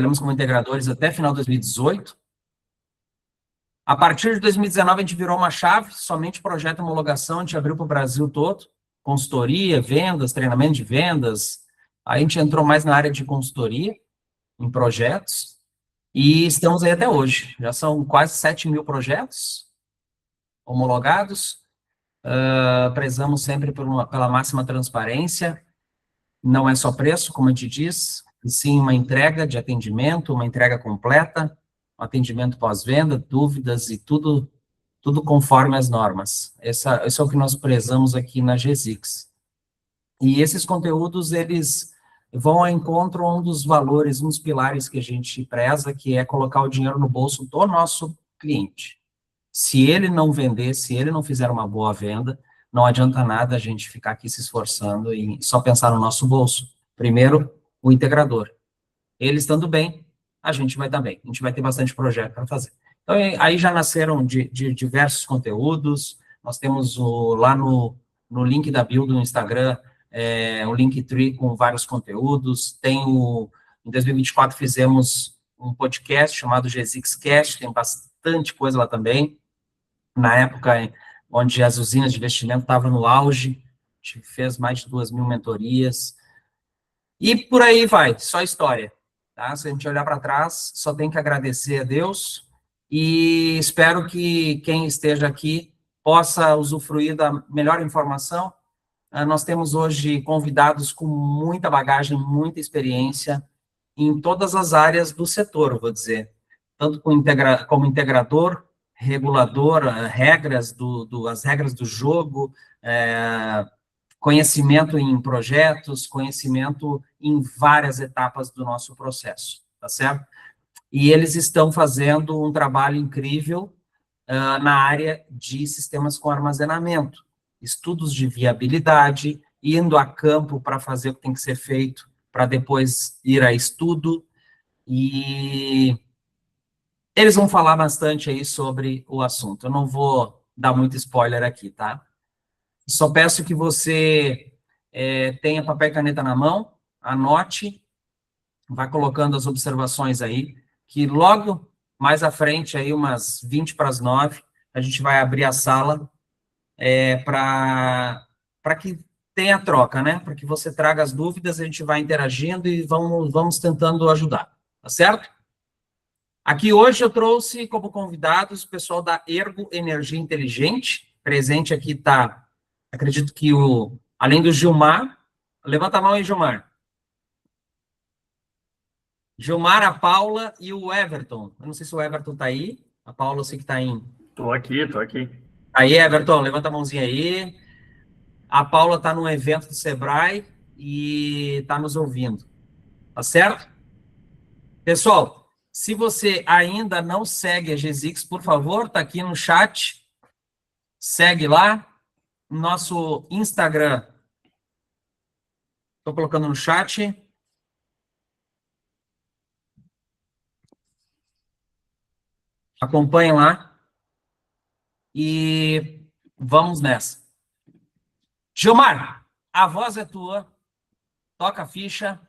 trabalhamos como integradores até final de 2018. A partir de 2019, a gente virou uma chave, somente projeto e homologação, a gente abriu para o Brasil todo, consultoria, vendas, treinamento de vendas. Aí a gente entrou mais na área de consultoria, em projetos, e estamos aí até hoje. Já são quase 7.000 projetos homologados. Prezamos sempre pela máxima transparência. Não é só preço, como a gente diz, e sim uma entrega de atendimento, uma entrega completa, um atendimento pós-venda, dúvidas e tudo conforme as normas. Esse é o que nós prezamos aqui na GZICS. E esses conteúdos, eles vão ao encontro a um dos valores, um dos pilares que a gente preza, que é colocar o dinheiro no bolso do nosso cliente. Se ele não vender, se ele não fizer uma boa venda, não adianta nada a gente ficar aqui se esforçando e só pensar no nosso bolso. Primeiro, o integrador. Ele estando bem, a gente vai estar bem. A gente vai ter bastante projeto para fazer. Então, aí já nasceram de diversos conteúdos. Nós temos lá no link da bio do Instagram, o Linktree com vários conteúdos. Em 2024 fizemos um podcast chamado GZICS Cast, tem bastante coisa lá também. Na época onde as usinas de investimento estavam no auge, a gente fez mais de 2.000 mentorias. E por aí vai, só história. Tá? Se a gente olhar para trás, só tem que agradecer a Deus e espero que quem esteja aqui possa usufruir da melhor informação. Nós temos hoje convidados com muita bagagem, muita experiência em todas as áreas do setor, vou dizer. Tanto como integrador, regulador, as regras do jogo, conhecimento em projetos, conhecimento em várias etapas do nosso processo, tá certo? E eles estão fazendo um trabalho incrível na área de sistemas com armazenamento, estudos de viabilidade, indo a campo para fazer o que tem que ser feito, para depois ir a estudo, e eles vão falar bastante aí sobre o assunto. Eu não vou dar muito spoiler aqui, tá? Só peço que você tenha papel e caneta na mão, anote, vai colocando as observações aí, que logo mais à frente, aí umas 20 para as 9, a gente vai abrir a sala para que tenha troca, né? Para que você traga as dúvidas, a gente vai interagindo e vamos tentando ajudar, tá certo? Aqui hoje eu trouxe como convidados o pessoal da Ergo Energia Inteligente. Presente aqui está, acredito que além do Gilmar, levanta a mão aí, Gilmar. Gilmar, a Paula e o Everton. Eu não sei se o Everton está aí. A Paula eu sei que está em... Tô aqui. Aí, Everton, levanta a mãozinha aí. A Paula está num evento do Sebrae e está nos ouvindo. Tá certo? Pessoal, se você ainda não segue a GZICS, por favor, está aqui no chat. Segue lá. Nosso Instagram. Estou colocando no chat. Acompanhem lá. E vamos nessa. Gilmar, a voz é tua. Toca a ficha.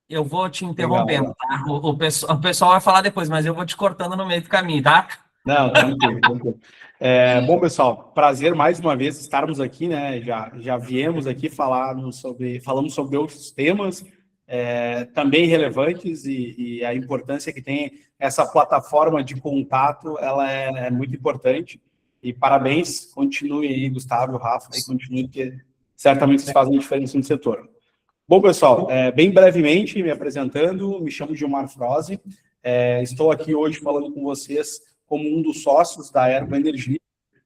Eu vou te interrompendo, tá? O pessoal vai falar depois, mas eu vou te cortando no meio do caminho, tá? Não, tranquilo. Bom, pessoal, prazer mais uma vez estarmos aqui, né? Já viemos aqui falamos sobre outros temas também relevantes e a importância que tem essa plataforma de contato, ela é muito importante. E parabéns, continue aí, Gustavo, Rafa, e continue, porque certamente vocês fazem diferença no setor. Bom, pessoal, bem brevemente, me apresentando, me chamo Gilmar Froze, estou aqui hoje falando com vocês como um dos sócios da Ergo Energia.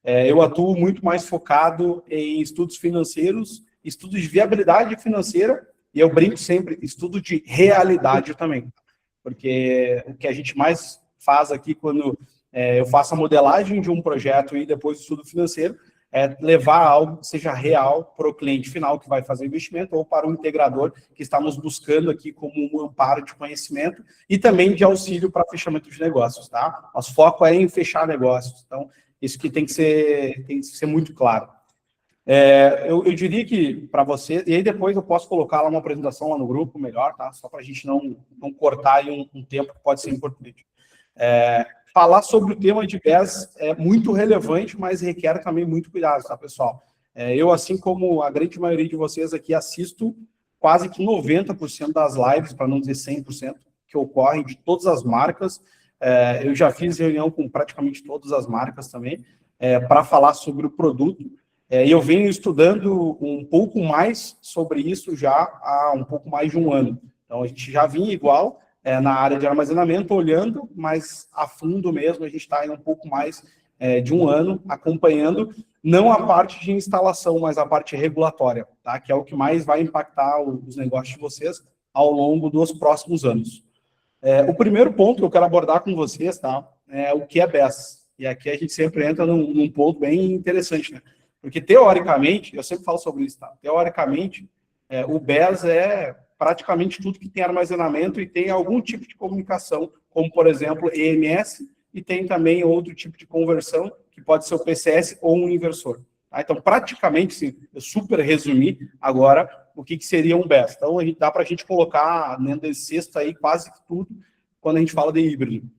Eu atuo muito mais focado em estudos financeiros, estudos de viabilidade financeira, e eu brinco sempre, estudo de realidade também, porque o que a gente mais faz aqui quando eu faço a modelagem de um projeto e depois o estudo financeiro, levar algo que seja real para o cliente final que vai fazer o investimento ou para o integrador que estamos buscando aqui como um amparo de conhecimento e também de auxílio para fechamento de negócios, tá? Nosso foco é em fechar negócios, então isso que tem que ser muito claro. Eu diria que para você, e aí depois eu posso colocar lá uma apresentação lá no grupo, melhor, tá? Só para a gente não cortar aí um tempo que pode ser importante. Falar sobre o tema de BES é muito relevante, mas requer também muito cuidado, tá, pessoal? Eu, assim como a grande maioria de vocês aqui, assisto quase que 90% das lives, para não dizer 100%, que ocorrem de todas as marcas. Eu já fiz reunião com praticamente todas as marcas também, para falar sobre o produto. E eu venho estudando um pouco mais sobre isso já há um pouco mais de um ano. Então, a gente já vinha igual na área de armazenamento, olhando, mas a fundo mesmo, a gente está aí um pouco mais de um ano acompanhando, não a parte de instalação, mas a parte regulatória, tá? Que é o que mais vai impactar os negócios de vocês ao longo dos próximos anos. O primeiro ponto que eu quero abordar com vocês, tá? É o que é BES. E aqui a gente sempre entra num ponto bem interessante, né? Porque, teoricamente, eu sempre falo sobre isso, tá? Teoricamente, o BES é praticamente tudo que tem armazenamento e tem algum tipo de comunicação, como, por exemplo, EMS, e tem também outro tipo de conversão, que pode ser o PCS ou um inversor. Tá? Então, praticamente, sim, eu super resumi agora o que seria um BES. Então, dá para a gente colocar dentro desse cesto aí quase tudo quando a gente fala de híbrido.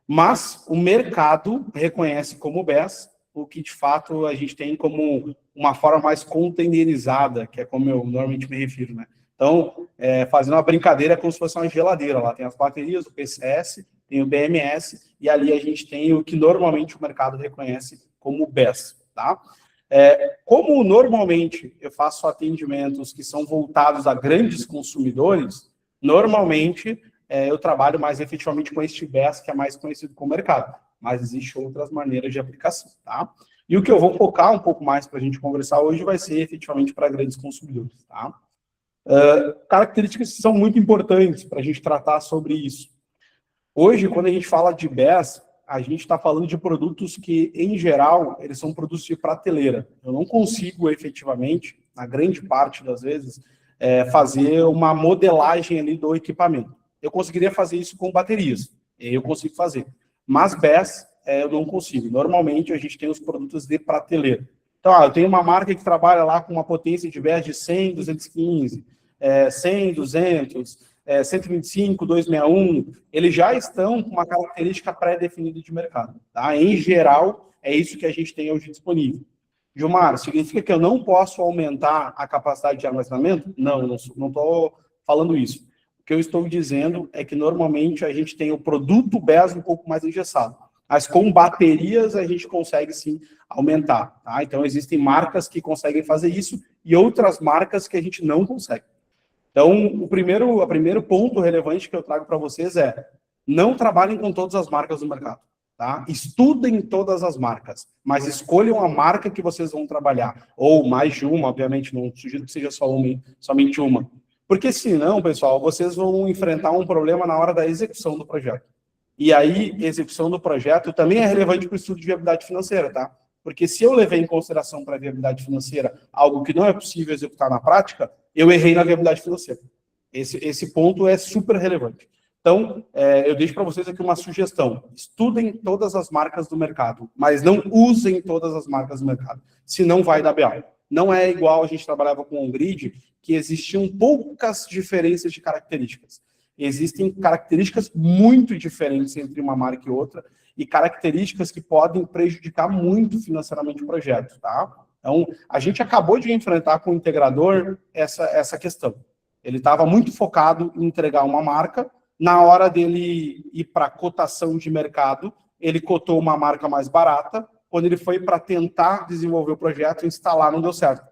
Mas o mercado reconhece como BES o que, de fato, a gente tem como uma forma mais containerizada, que é como eu normalmente me refiro, né? Então, fazendo uma brincadeira, é como se fosse uma geladeira. Lá tem as baterias, o PCS, tem o BMS, e ali a gente tem o que normalmente o mercado reconhece como BES, tá? Como normalmente eu faço atendimentos que são voltados a grandes consumidores, normalmente eu trabalho mais efetivamente com este BES, que é mais conhecido como mercado, mas existem outras maneiras de aplicação, tá? E o que eu vou focar um pouco mais para a gente conversar hoje vai ser efetivamente para grandes consumidores, tá? Características que são muito importantes para a gente tratar sobre isso. Hoje, quando a gente fala de BES, a gente está falando de produtos que, em geral, eles são produtos de prateleira. Eu não consigo, efetivamente, na grande parte das vezes, fazer uma modelagem ali do equipamento. Eu conseguiria fazer isso com baterias, eu consigo fazer. Mas BES, eu não consigo. Normalmente, a gente tem os produtos de prateleira. Então, eu tenho uma marca que trabalha lá com uma potência de BES de 100, 215, 100, 200, 125, 261, eles já estão com uma característica pré-definida de mercado. Tá? Em geral, é isso que a gente tem hoje disponível. Gilmar, significa que eu não posso aumentar a capacidade de armazenamento? Não estou falando isso. O que eu estou dizendo é que, normalmente, a gente tem o produto BES um pouco mais engessado. Mas com baterias, a gente consegue, sim, aumentar. Tá? Então, existem marcas que conseguem fazer isso e outras marcas que a gente não consegue. Então, o primeiro ponto relevante que eu trago para vocês é: não trabalhem com todas as marcas do mercado. Tá? Estudem todas as marcas, mas escolham a marca que vocês vão trabalhar. Ou mais de uma, obviamente, não sugiro que seja somente uma. Porque senão, pessoal, vocês vão enfrentar um problema na hora da execução do projeto. E aí, execução do projeto também é relevante para o estudo de viabilidade financeira, tá? Porque se eu levei em consideração para a viabilidade financeira algo que não é possível executar na prática, eu errei na viabilidade financeira. Esse ponto é super relevante. Então, eu deixo para vocês aqui uma sugestão. Estudem todas as marcas do mercado, mas não usem todas as marcas do mercado, senão vai dar BA. Não é igual a gente trabalhava com o grid, que existiam poucas diferenças de características. Existem características muito diferentes entre uma marca e outra, e características que podem prejudicar muito financeiramente o projeto, tá? Então, a gente acabou de enfrentar com o integrador essa questão. Ele estava muito focado em entregar uma marca. Na hora dele ir para a cotação de mercado, ele cotou uma marca mais barata. Quando ele foi para tentar desenvolver o projeto, instalar, não deu certo.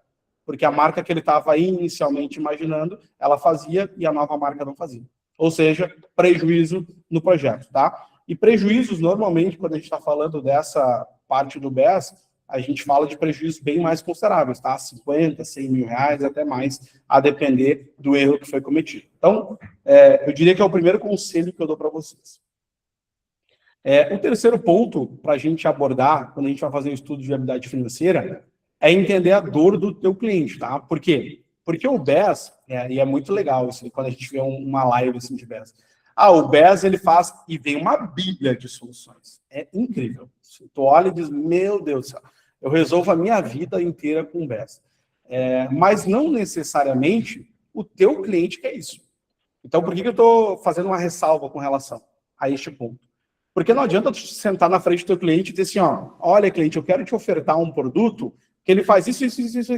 Porque a marca que ele estava inicialmente imaginando, ela fazia e a nova marca não fazia. Ou seja, prejuízo no projeto, tá? E prejuízos, normalmente, quando a gente está falando dessa parte do BES, a gente fala de prejuízos bem mais consideráveis, tá? 50, 100 mil reais, até mais, a depender do erro que foi cometido. Então, eu diria que é o primeiro conselho que eu dou para vocês. O terceiro ponto para a gente abordar, quando a gente vai fazer um estudo de viabilidade financeira, é entender a dor do teu cliente, tá? Por quê? Porque o BES, e é muito legal isso, quando a gente vê uma live assim de BES. O BES, ele faz, e vem uma bíblia de soluções. É incrível. Tu olha e diz, meu Deus do céu. Eu resolvo a minha vida inteira com o BES. Mas não necessariamente o teu cliente quer isso. Então, por que eu estou fazendo uma ressalva com relação a este ponto? Porque não adianta tu sentar na frente do teu cliente e dizer assim, olha, cliente, eu quero te ofertar um produto que ele faz isso,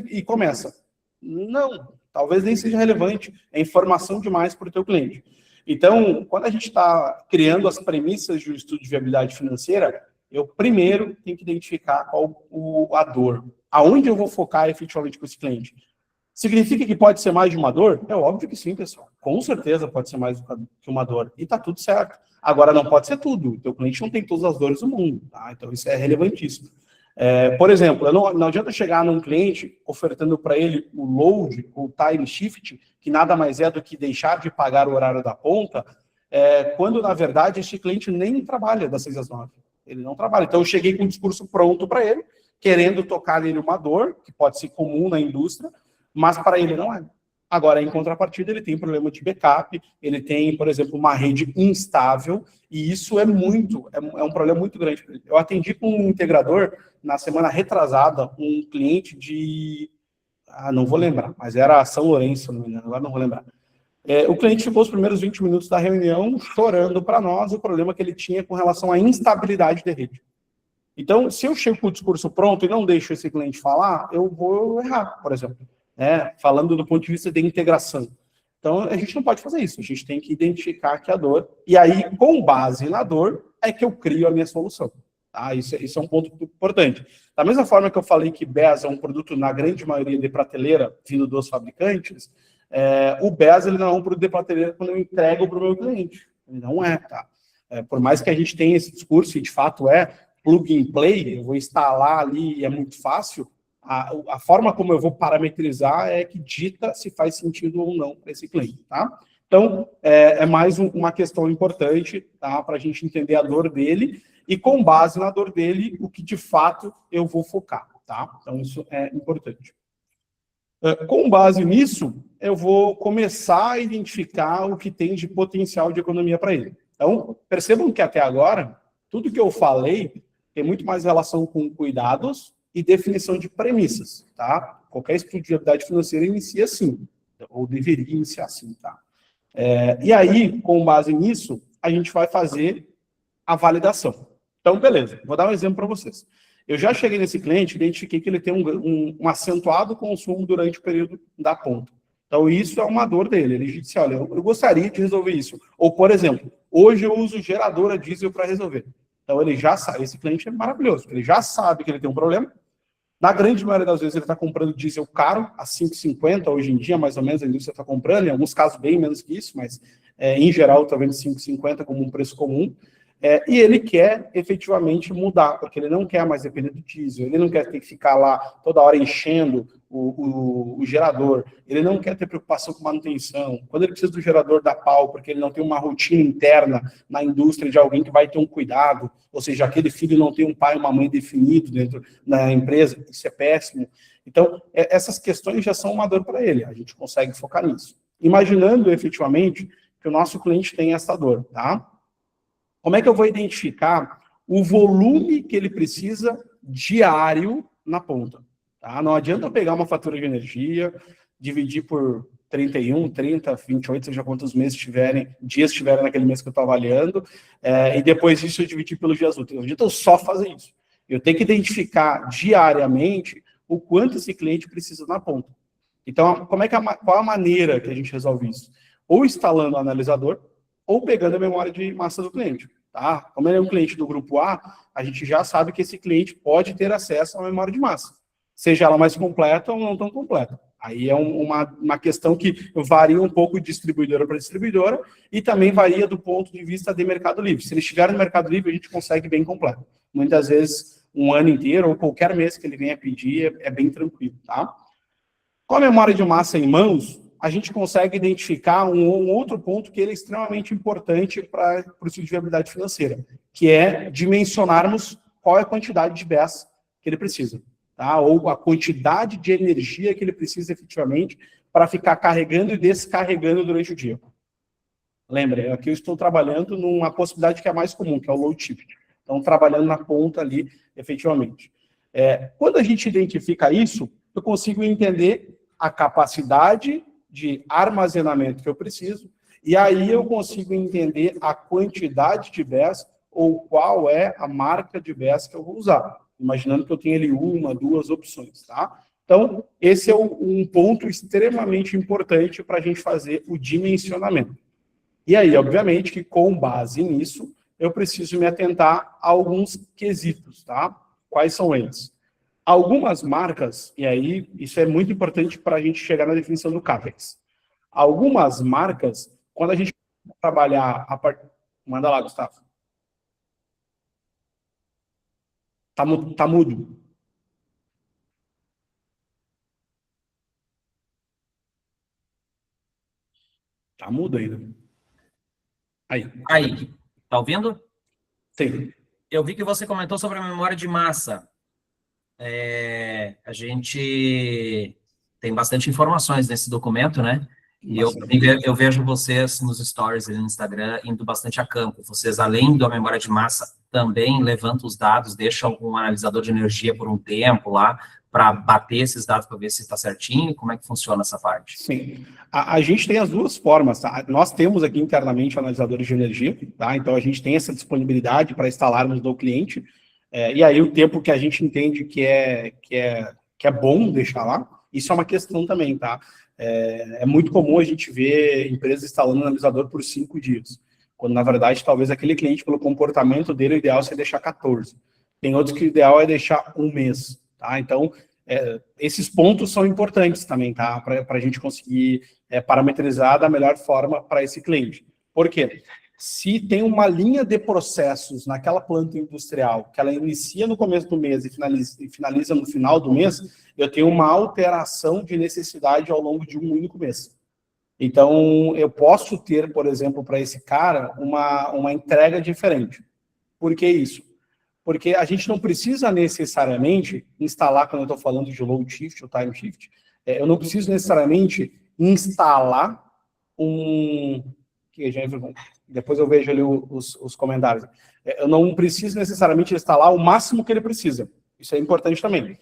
e começa. Não, talvez nem seja relevante, é informação demais para o teu cliente. Então, quando a gente está criando as premissas de um estudo de viabilidade financeira, eu primeiro tenho que identificar qual a dor, aonde eu vou focar efetivamente com esse cliente. Significa que pode ser mais de uma dor? É óbvio que sim, pessoal. Com certeza pode ser mais que uma dor. E está tudo certo. Agora, não pode ser tudo. O teu cliente não tem todas as dores do mundo. Tá? Então, isso é relevantíssimo. Por exemplo, não adianta chegar num cliente ofertando para ele o load, o time shift, que nada mais é do que deixar de pagar o horário da ponta, quando, na verdade, este cliente nem trabalha das 6 às 9. Ele não trabalha. Então, eu cheguei com um discurso pronto para ele, querendo tocar nele uma dor, que pode ser comum na indústria, mas para ele não é. Agora, em contrapartida, ele tem problema de backup, ele tem, por exemplo, uma rede instável, e isso é um problema muito grande para ele. Eu atendi com um integrador, na semana retrasada, um cliente de... não vou lembrar, mas era São Lourenço, não me engano, agora não vou lembrar. O cliente ficou os primeiros 20 minutos da reunião chorando para nós o problema que ele tinha com relação à instabilidade da rede. Então, se eu chego com o discurso pronto e não deixo esse cliente falar, eu vou errar, por exemplo. Falando do ponto de vista de integração. Então, a gente não pode fazer isso. A gente tem que identificar que a dor, e aí, com base na dor, é que eu crio a minha solução. Tá? Isso é um ponto importante. Da mesma forma que eu falei que BES é um produto, na grande maioria, de prateleira, vindo dos fabricantes, o BES ele não é um produto de prateleira quando eu entrego para o meu cliente. Ele não é, tá? Por mais que a gente tenha esse discurso, e de fato plug and play, eu vou instalar ali e é muito fácil, a forma como eu vou parametrizar é que dita se faz sentido ou não para esse cliente, tá? Então, é mais uma questão importante, tá? Para a gente entender a dor dele e, com base na dor dele, o que de fato eu vou focar, tá? Então, isso é importante. Com base nisso, eu vou começar a identificar o que tem de potencial de economia para ele. Então, percebam que até agora, tudo que eu falei tem muito mais relação com cuidados e definição de premissas, tá? Qualquer estudo de viabilidade financeira inicia assim, ou deveria iniciar assim, tá? E aí, com base nisso, a gente vai fazer a validação. Então, beleza, vou dar um exemplo para vocês. Eu já cheguei nesse cliente, identifiquei que ele tem um acentuado consumo durante o período da ponta. Então, isso é uma dor dele. Ele disse, olha, eu gostaria de resolver isso. Ou, por exemplo, hoje eu uso gerador a diesel para resolver. Então, ele já sabe, esse cliente é maravilhoso, ele já sabe que ele tem um problema. Na grande maioria das vezes, ele está comprando diesel caro, a 5,50 hoje em dia, mais ou menos, a indústria está comprando, em alguns casos bem menos que isso, mas em geral está vendo 5,50 como um preço comum. E ele quer efetivamente mudar, porque ele não quer mais depender do diesel, ele não quer ter que ficar lá toda hora enchendo o gerador, ele não quer ter preocupação com manutenção. Quando ele precisa do gerador da pau, porque ele não tem uma rotina interna na indústria de alguém que vai ter um cuidado, ou seja, aquele filho não tem um pai e uma mãe definido dentro da empresa, isso é péssimo. Então, essas questões já são uma dor para ele, a gente consegue focar nisso. Imaginando efetivamente que o nosso cliente tem essa dor, tá? Como é que eu vou identificar o volume que ele precisa diário na ponta? Tá? Não adianta eu pegar uma fatura de energia, dividir por 31, 30, 28, seja quantos dias tiverem naquele mês que eu estou avaliando, e depois disso eu dividir pelos dias úteis. Não adianta eu só fazer isso. Eu tenho que identificar diariamente o quanto esse cliente precisa na ponta. Então, qual a maneira que a gente resolve isso? Ou instalando o analisador, ou pegando a memória de massa do cliente. Tá? Como ele é um cliente do grupo A, a gente já sabe que esse cliente pode ter acesso à memória de massa, seja ela mais completa ou não tão completa. Aí é uma questão que varia um pouco de distribuidora para distribuidora e também varia do ponto de vista de Mercado Livre. Se ele estiver no Mercado Livre, a gente consegue bem completo. Muitas vezes, um ano inteiro ou qualquer mês que ele venha pedir, é bem tranquilo. Tá? Com a memória de massa em mãos, a gente consegue identificar um outro ponto que ele é extremamente importante para o estudo de viabilidade financeira, que é dimensionarmos qual é a quantidade de BES que ele precisa, tá? Ou a quantidade de energia que ele precisa efetivamente para ficar carregando e descarregando durante o dia. Lembre, aqui eu estou trabalhando numa possibilidade que é mais comum, que é o load shift. Então, trabalhando na ponta ali, efetivamente. Quando a gente identifica isso, eu consigo entender a capacidade de armazenamento que eu preciso, e aí eu consigo entender a quantidade de BES ou qual é a marca de BES que eu vou usar, imaginando que eu tenho ali uma, duas opções, tá? Então, esse é um ponto extremamente importante para a gente fazer o dimensionamento. E aí, obviamente, que com base nisso, eu preciso me atentar a alguns quesitos, tá? Quais são eles? Algumas marcas, e aí isso é muito importante para a gente chegar na definição do CAPEX. Algumas marcas, quando a gente trabalhar a part... Manda lá, Gustavo. Tá mudo. Tá mudo ainda. Aí, tá ouvindo? Sim. Eu vi que você comentou sobre a memória de massa. A gente tem bastante informações nesse documento, né? E eu vejo vocês nos stories ali no Instagram indo bastante a campo. Vocês, além da memória de massa, também levantam os dados, deixam um analisador de energia por um tempo lá para bater esses dados para ver se está certinho. Como é que funciona essa parte? Sim. A gente tem as duas formas, tá? Nós temos aqui internamente analisadores de energia, tá? Então a gente tem essa disponibilidade para instalarmos no cliente. E aí o tempo que a gente entende que é bom deixar lá, isso é uma questão também, tá? É muito comum a gente ver empresas instalando analisador por 5 dias, quando na verdade talvez aquele cliente, pelo comportamento dele, o ideal seria deixar 14. Tem outros que o ideal é deixar um mês, tá? Então, esses pontos são importantes também, tá? Para a gente conseguir parametrizar da melhor forma para esse cliente. Por quê? Se tem uma linha de processos naquela planta industrial, que ela inicia no começo do mês e finaliza no final do mês, eu tenho uma alteração de necessidade ao longo de um único mês. Então, eu posso ter, por exemplo, para esse cara, uma entrega diferente. Por que isso? Porque a gente não precisa necessariamente instalar, quando eu estou falando de load shift ou time shift, eu não preciso necessariamente instalar depois eu vejo ali os comentários. Eu não preciso necessariamente instalar o máximo que ele precisa. Isso é importante também.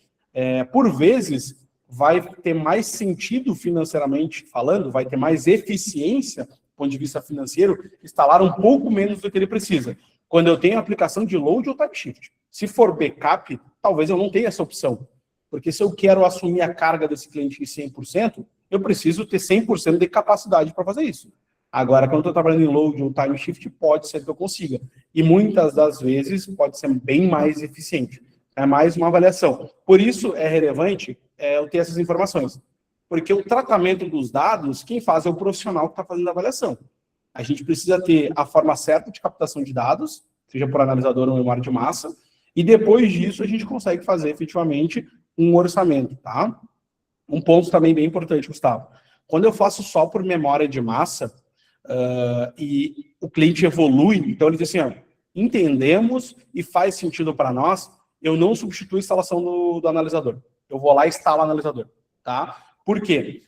Por vezes, vai ter mais sentido financeiramente falando, vai ter mais eficiência, do ponto de vista financeiro, instalar um pouco menos do que ele precisa. Quando eu tenho aplicação de load ou time shift. Se for backup, talvez eu não tenha essa opção. Porque se eu quero assumir a carga desse cliente em 100%, eu preciso ter 100% de capacidade para fazer isso. Agora, quando eu estou trabalhando em load ou time shift, pode ser que eu consiga. E muitas das vezes pode ser bem mais eficiente. É mais uma avaliação. Por isso é relevante eu ter essas informações. Porque o tratamento dos dados, quem faz é o profissional que está fazendo a avaliação. A gente precisa ter a forma certa de captação de dados, seja por analisador ou memória de massa, e depois disso a gente consegue fazer efetivamente um orçamento, tá? Um ponto também bem importante, Gustavo. Quando eu faço só por memória de massa, e o cliente evolui, então ele diz assim, entendemos e faz sentido para nós, eu não substituo a instalação do analisador. Eu vou lá e instalo o analisador, tá? Por quê?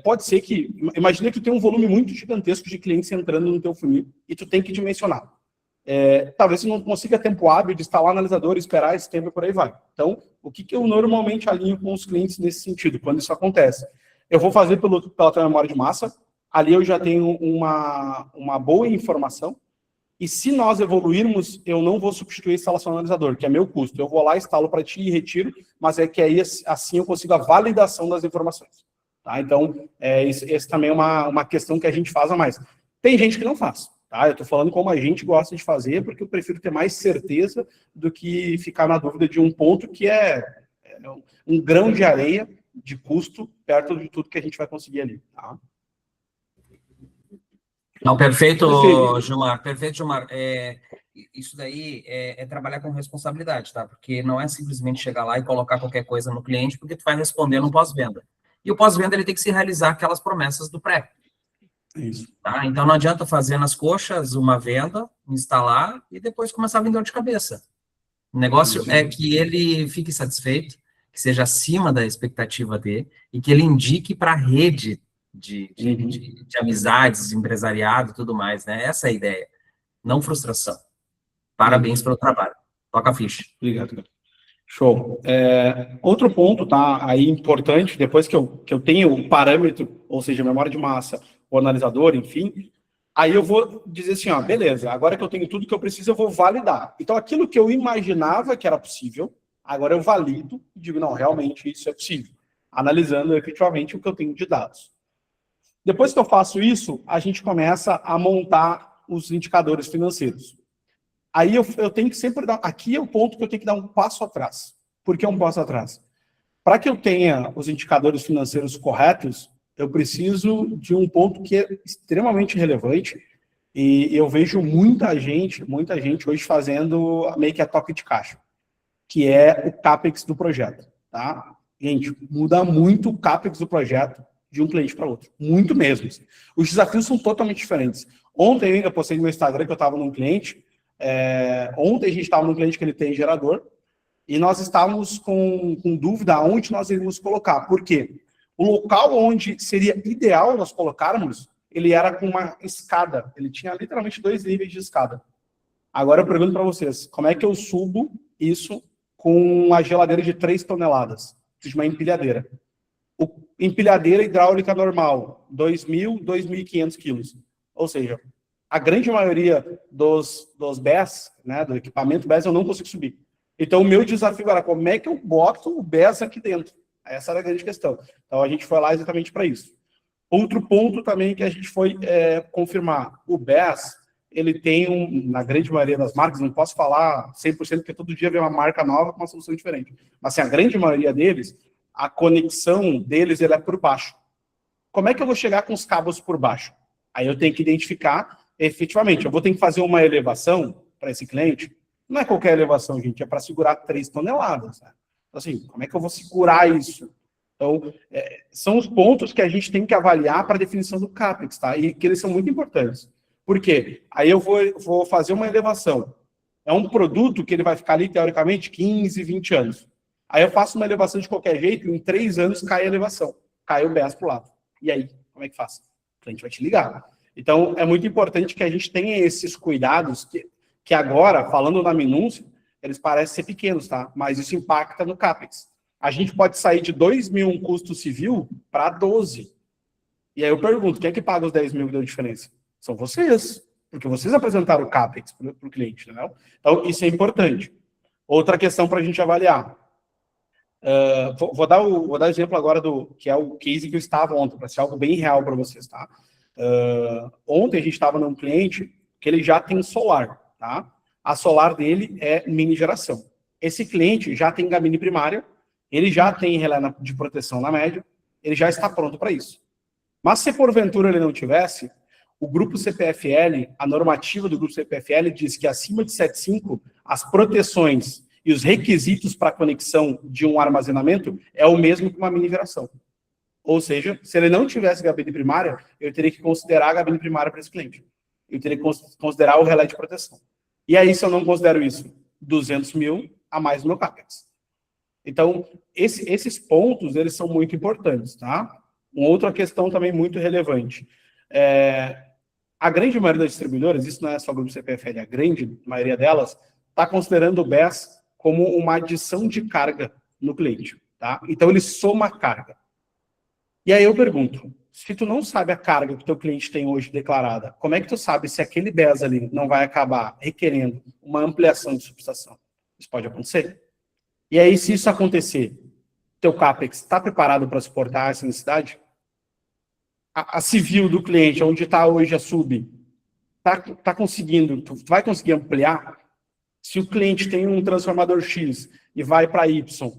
Pode ser que, imagina que tu tem um volume muito gigantesco de clientes entrando no teu funil e tu tem que dimensionar. Talvez você não consiga tempo hábil de instalar o analisador, esperar esse tempo e por aí vai. Então, o que eu normalmente alinho com os clientes nesse sentido, quando isso acontece? Eu vou fazer pela tua memória de massa, ali eu já tenho uma boa informação, e se nós evoluirmos, eu não vou substituir a instalação do analisador, que é meu custo. Eu vou lá, instalo para ti e retiro, mas é que aí assim eu consigo a validação das informações. Tá? Então, esse também é uma questão que a gente faz a mais. Tem gente que não faz. Tá? Eu estou falando como a gente gosta de fazer, porque eu prefiro ter mais certeza do que ficar na dúvida de um ponto que é um grão de areia de custo perto de tudo que a gente vai conseguir ali. Tá? Não, perfeito, Gilmar. Perfeito, Gilmar. Isso daí é trabalhar com responsabilidade, tá? Porque não é simplesmente chegar lá e colocar qualquer coisa no cliente, porque tu vai responder no pós-venda. E o pós-venda, ele tem que se realizar aquelas promessas do pré. Isso. Tá? Então, não adianta fazer nas coxas uma venda, instalar e depois começar a vender de cabeça. O negócio é que ele fique satisfeito, que seja acima da expectativa dele e que ele indique para a rede de amizades, empresariado e tudo mais, né? Essa é a ideia. Não frustração. Parabéns pelo trabalho. Toca a ficha. Obrigado. Show. Outro ponto, tá, aí importante, depois que eu tenho o parâmetro, ou seja, memória de massa, o analisador, enfim, aí eu vou dizer assim, ó, beleza, agora que eu tenho tudo que eu preciso, eu vou validar. Então, aquilo que eu imaginava que era possível, agora eu valido e digo, não, realmente isso é possível, analisando efetivamente o que eu tenho de dados. Depois que eu faço isso, a gente começa a montar os indicadores financeiros. Aí eu tenho que sempre dar... Aqui é o ponto que eu tenho que dar um passo atrás. Por que um passo atrás? Para que eu tenha os indicadores financeiros corretos, eu preciso de um ponto que é extremamente relevante e eu vejo muita gente hoje fazendo meio que a toque de caixa, que é o CAPEX do projeto, tá? Gente, muda muito o CAPEX do projeto de um cliente para outro. Muito mesmo. Os desafios são totalmente diferentes. Ontem eu ainda postei no meu Instagram que eu estava num cliente. Ontem a gente estava num cliente que ele tem gerador e nós estávamos com dúvida aonde nós iríamos colocar. Por quê? O local onde seria ideal nós colocarmos, ele era com uma escada. Ele tinha literalmente 2 níveis de escada. Agora eu pergunto para vocês, como é que eu subo isso com uma geladeira de 3 toneladas? Preciso de uma empilhadeira. Empilhadeira hidráulica normal, 2.000, 2.500 quilos. Ou seja, a grande maioria dos BES, né, do equipamento BES, eu não consigo subir. Então, o meu desafio era como é que eu boto o BES aqui dentro? Essa era a grande questão. Então, a gente foi lá exatamente para isso. Outro ponto também que a gente foi confirmar. O BES, ele tem, na grande maioria das marcas, não posso falar 100%, porque todo dia vem uma marca nova com uma solução diferente. Mas, assim, a grande maioria deles, a conexão deles ele é por baixo. Como é que eu vou chegar com os cabos por baixo? Aí eu tenho que identificar, efetivamente, eu vou ter que fazer uma elevação para esse cliente. Não é qualquer elevação, gente, é para segurar 3 toneladas. Né? Então, assim, como é que eu vou segurar isso? Então, são os pontos que a gente tem que avaliar para a definição do CAPEX, tá? E que eles são muito importantes. Por quê? Aí eu vou fazer uma elevação. É um produto que ele vai ficar ali, teoricamente, 15, 20 anos. Aí eu faço uma elevação de qualquer jeito, em 3 anos cai a elevação. Cai o BES para o lado. E aí, como é que faz? O cliente vai te ligar. Então, é muito importante que a gente tenha esses cuidados que agora, falando na minúcia, eles parecem ser pequenos, tá? Mas isso impacta no CAPEX. A gente pode sair de 2.000 um custo civil para 12. E aí eu pergunto, quem é que paga os 10 mil que deu diferença? São vocês. Porque vocês apresentaram o CAPEX para o cliente, entendeu? Então, isso é importante. Outra questão para a gente avaliar. Vou dar exemplo agora que é o case que eu estava ontem, para ser algo bem real para vocês, tá? Ontem a gente estava num cliente que ele já tem solar, tá? A solar dele é mini geração. Esse cliente já tem gabine primária, ele já tem relé de proteção na média, ele já está pronto para isso. Mas se porventura ele não tivesse, o grupo CPFL, a normativa do grupo CPFL diz que acima de 7.5, as proteções e os requisitos para conexão de um armazenamento é o mesmo que uma mini geração. Ou seja, se ele não tivesse gabine primária, eu teria que considerar a gabine primária para esse cliente. Eu teria que considerar o relé de proteção. E aí, se eu não considero isso, 200 mil a mais no meu CAPEX. Então, esses pontos, eles são muito importantes, tá? Uma outra questão também muito relevante. A grande maioria das distribuidoras, isso não é só o grupo CPFL, a grande maioria delas, está considerando o BES como uma adição de carga no cliente, tá? Então, ele soma a carga. E aí eu pergunto, se tu não sabe a carga que o teu cliente tem hoje declarada, como é que tu sabe se aquele BES ali não vai acabar requerendo uma ampliação de subestação? Isso pode acontecer. E aí, se isso acontecer, teu CAPEX está preparado para suportar essa necessidade? A civil do cliente, onde está hoje a sub, tá conseguindo, tu vai conseguir ampliar? Se o cliente tem um transformador X e vai para Y,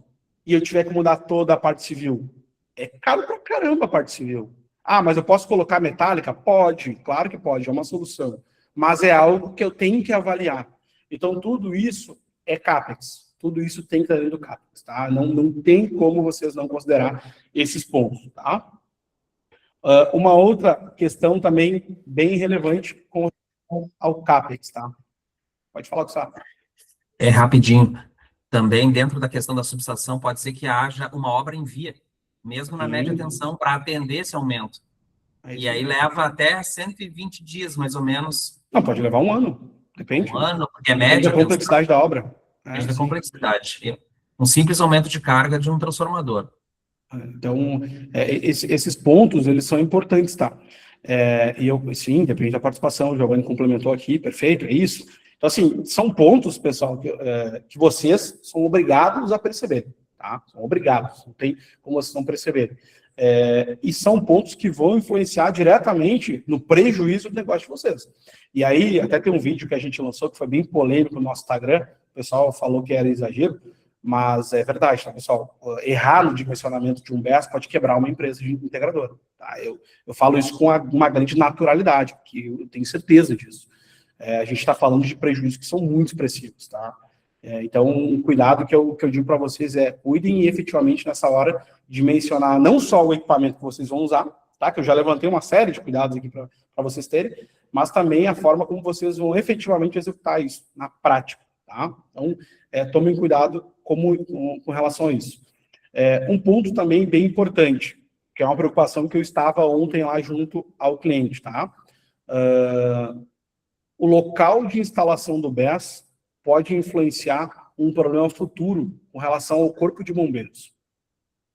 e eu tiver que mudar toda a parte civil, é caro pra caramba a parte civil. Ah, mas eu posso colocar metálica? Pode, claro que pode, é uma solução. Mas é algo que eu tenho que avaliar. Então, tudo isso é CAPEX. Tudo isso tem que estar dentro do CAPEX, tá? Não tem como vocês não considerar esses pontos, tá? Uma outra questão também bem relevante com relação ao CAPEX, tá? Pode falar com você. Rapidinho. Também, dentro da questão da subestação, pode ser que haja uma obra em via, mesmo na média tensão, para atender esse aumento. E aí leva até 120 dias, mais ou menos. Não, pode levar um ano. Depende. Um ano, porque é média. Depende da complexidade da obra. Depende da complexidade. um simples aumento de carga de um transformador. Então, esses pontos, eles são importantes, tá? Sim, depende da participação, o Giovanni complementou aqui, perfeito, é isso. Então, assim, são pontos, pessoal, que vocês são obrigados a perceber, tá? São obrigados, não tem como vocês não perceberem. E são pontos que vão influenciar diretamente no prejuízo do negócio de vocês. E aí, até tem um vídeo que a gente lançou, que foi bem polêmico no nosso Instagram, o pessoal falou que era exagero, mas é verdade, tá, pessoal? Errar no dimensionamento de um BES pode quebrar uma empresa de integradora. Tá? Eu falo isso com uma grande naturalidade, porque eu tenho certeza disso. A gente está falando de prejuízos que são muito expressivos. Tá? Então, um cuidado que eu digo para vocês cuidem efetivamente nessa hora dimensionar não só o equipamento que vocês vão usar, tá? Que eu já levantei uma série de cuidados aqui para vocês terem, mas também a forma como vocês vão efetivamente executar isso na prática. Tá? Então, tomem cuidado com relação a isso. Um ponto também bem importante, que é uma preocupação que eu estava ontem lá junto ao cliente, tá? O local de instalação do BES pode influenciar um problema futuro com relação ao corpo de bombeiros.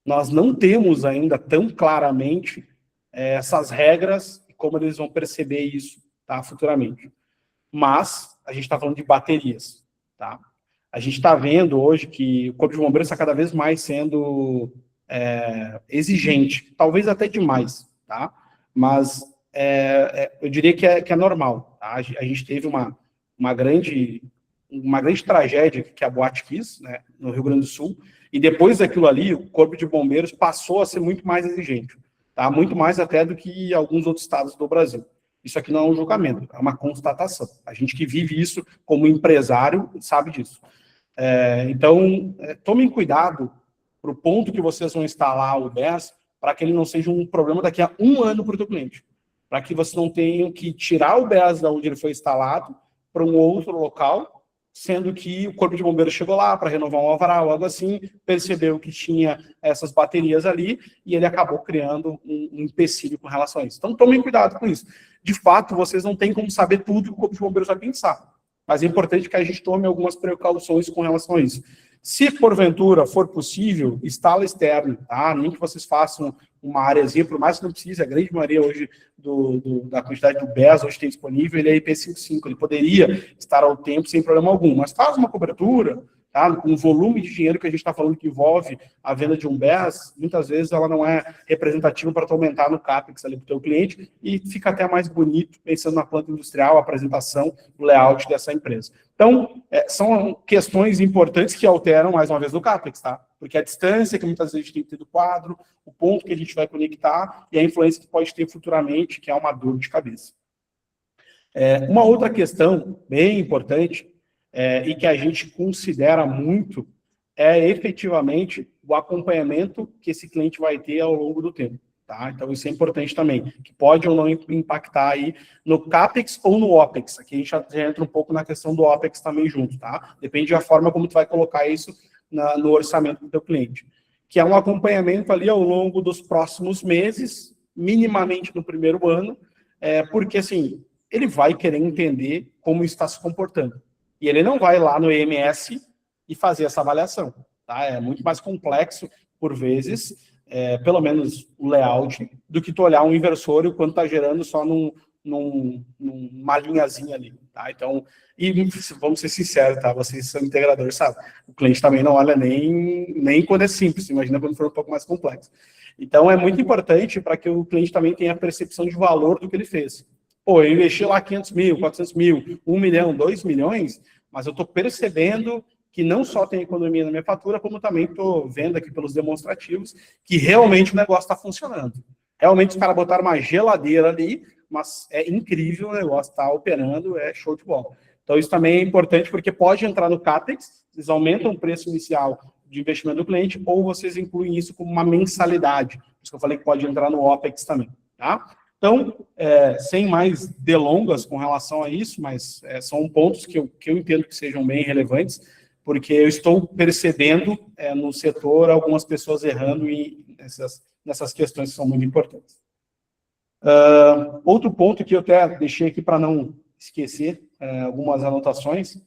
Nós não temos ainda tão claramente essas regras e como eles vão perceber isso, tá, futuramente. Mas a gente está falando de baterias, tá? A gente está vendo hoje que o Corpo de Bombeiros está cada vez mais sendo exigente, talvez até demais, tá? Mas eu diria que é normal, tá? A gente teve uma grande tragédia que a Boate Kiss, né, no Rio Grande do Sul, e depois daquilo ali, o Corpo de Bombeiros passou a ser muito mais exigente, tá? Muito mais até do que alguns outros estados do Brasil. Isso aqui não é um julgamento, é uma constatação. A gente que vive isso como empresário sabe disso. Então, tomem cuidado para o ponto que vocês vão instalar o BES, para que ele não seja um problema daqui a um ano para o teu cliente. Para que vocês não tenham que tirar o BES da onde ele foi instalado para um outro local, sendo que o Corpo de Bombeiros chegou lá para renovar um alvará ou algo assim, percebeu que tinha essas baterias ali e ele acabou criando um empecilho com relação a isso. Então, tomem cuidado com isso. De fato, vocês não têm como saber tudo que o Corpo de Bombeiros vai pensar, mas é importante que a gente tome algumas precauções com relação a isso. Se, porventura, for possível, instala externo, tá? Nem que vocês façam uma areazinha, por mais que não precise, a grande maioria hoje da quantidade do BES hoje tem disponível, ele é IP55, ele poderia estar ao tempo sem problema algum, mas faz uma cobertura, tá? Com o volume de dinheiro que a gente está falando que envolve a venda de um BES, muitas vezes ela não é representativa para tu aumentar no CAPEX ali para o teu cliente e fica até mais bonito pensando na planta industrial, a apresentação, o layout dessa empresa. Então, são questões importantes que alteram, mais uma vez, no CAPEX, tá? Porque a distância que muitas vezes a gente tem que ter do quadro, o ponto que a gente vai conectar e a influência que pode ter futuramente, que é uma dor de cabeça. Uma outra questão bem importante e que a gente considera muito é efetivamente o acompanhamento que esse cliente vai ter ao longo do tempo. Tá? Então, isso é importante também, que pode ou não impactar aí no CAPEX ou no OPEX. Aqui a gente já entra um pouco na questão do OPEX também junto, tá? Depende da forma como tu vai colocar isso no orçamento do teu cliente. Que é um acompanhamento ali ao longo dos próximos meses, minimamente no primeiro ano, porque, assim, ele vai querer entender como está se comportando. E ele não vai lá no EMS e fazer essa avaliação, tá? É muito mais complexo, por vezes, pelo menos o layout, do que tu olhar um inversor e o quanto está gerando só numa linhazinha ali, tá? Então, e vamos ser sinceros, tá? Vocês são integradores, sabe? O cliente também não olha nem quando é simples, imagina quando for um pouco mais complexo. Então, é muito importante para que o cliente também tenha a percepção de valor do que ele fez. Pô, eu investi lá 500 mil, 400 mil, 1 milhão, 2 milhões, mas eu estou percebendo que não só tem economia na minha fatura, como também estou vendo aqui pelos demonstrativos que realmente o negócio está funcionando. Realmente os caras botaram uma geladeira ali, mas é incrível o negócio, está operando, é show de bola. Então isso também é importante porque pode entrar no CAPEX, vocês aumentam o preço inicial de investimento do cliente ou vocês incluem isso como uma mensalidade. Por isso que eu falei que pode entrar no OPEX também, tá? Então, sem mais delongas com relação a isso, mas são pontos que eu entendo que sejam bem relevantes, porque eu estou percebendo no setor algumas pessoas errando nessas questões que são muito importantes. Outro ponto que eu até deixei aqui para não esquecer, algumas anotações,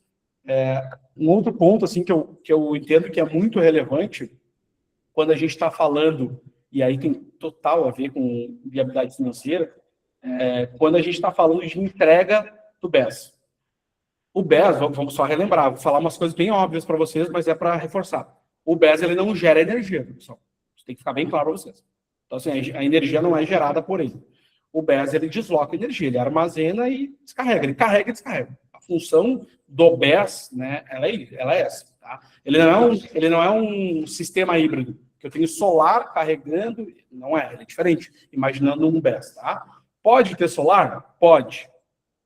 Um outro ponto assim, que eu entendo que é muito relevante quando a gente está falando, e aí tem total a ver com viabilidade financeira, quando a gente está falando de entrega do BES. O BES, vamos só relembrar, vou falar umas coisas bem óbvias para vocês, mas é para reforçar. O BES ele não gera energia, pessoal. Isso tem que ficar bem claro para vocês. Então, assim, a energia não é gerada por ele. O BES ele desloca energia, ele armazena e descarrega. Ele carrega e descarrega. A função do BES, né, ela é essa. Tá? Ele não é um sistema híbrido, que eu tenho solar carregando, não é, ele é diferente, imaginando um BES. Tá? Pode ter solar? Pode.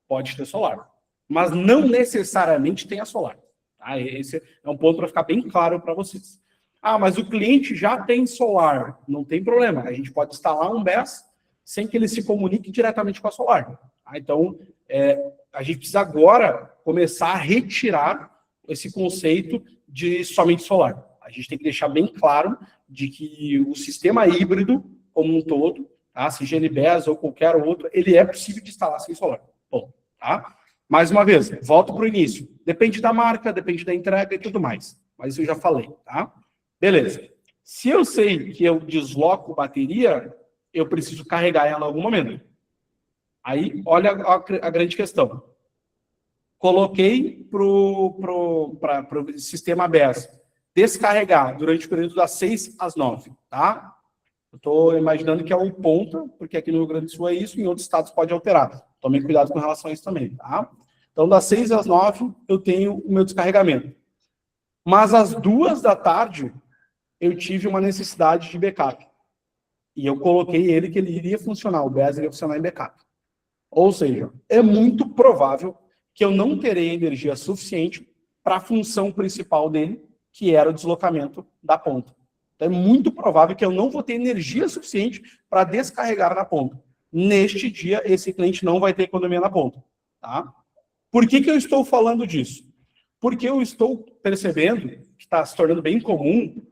Pode ter solar. Mas não necessariamente tem a solar. Tá? Esse é um ponto para ficar bem claro para vocês. Ah, mas o cliente já tem solar. Não tem problema. A gente pode instalar um BES sem que ele se comunique diretamente com a solar. Tá? Então, a gente precisa agora começar a retirar esse conceito de somente solar. A gente tem que deixar bem claro de que o sistema híbrido, como um todo, tá? Seja ele BES ou qualquer outro, ele é possível de instalar sem solar. Bom, tá? Mais uma vez, volto para o início. Depende da marca, depende da entrega e tudo mais. Mas isso eu já falei, tá? Beleza. Se eu sei que eu desloco bateria, eu preciso carregar ela em algum momento. Aí, olha a grande questão. Coloquei para o sistema BES descarregar durante o período das 6 às 9, tá? Eu estou imaginando que é um ponto, porque aqui no Rio Grande do Sul é isso, em outros estados pode alterar. Tomem cuidado com relação a isso também, tá? Então, das 6 às 9, eu tenho o meu descarregamento. Mas às 2 da tarde, eu tive uma necessidade de backup. E eu coloquei ele que ele iria funcionar, o BES iria funcionar em backup. Ou seja, é muito provável que eu não terei energia suficiente para a função principal dele, que era o deslocamento da ponta. Então, é muito provável que eu não vou ter energia suficiente para descarregar na ponta. Neste dia, esse cliente não vai ter economia na ponta. Tá? Por que eu estou falando disso? Porque eu estou percebendo que está se tornando bem comum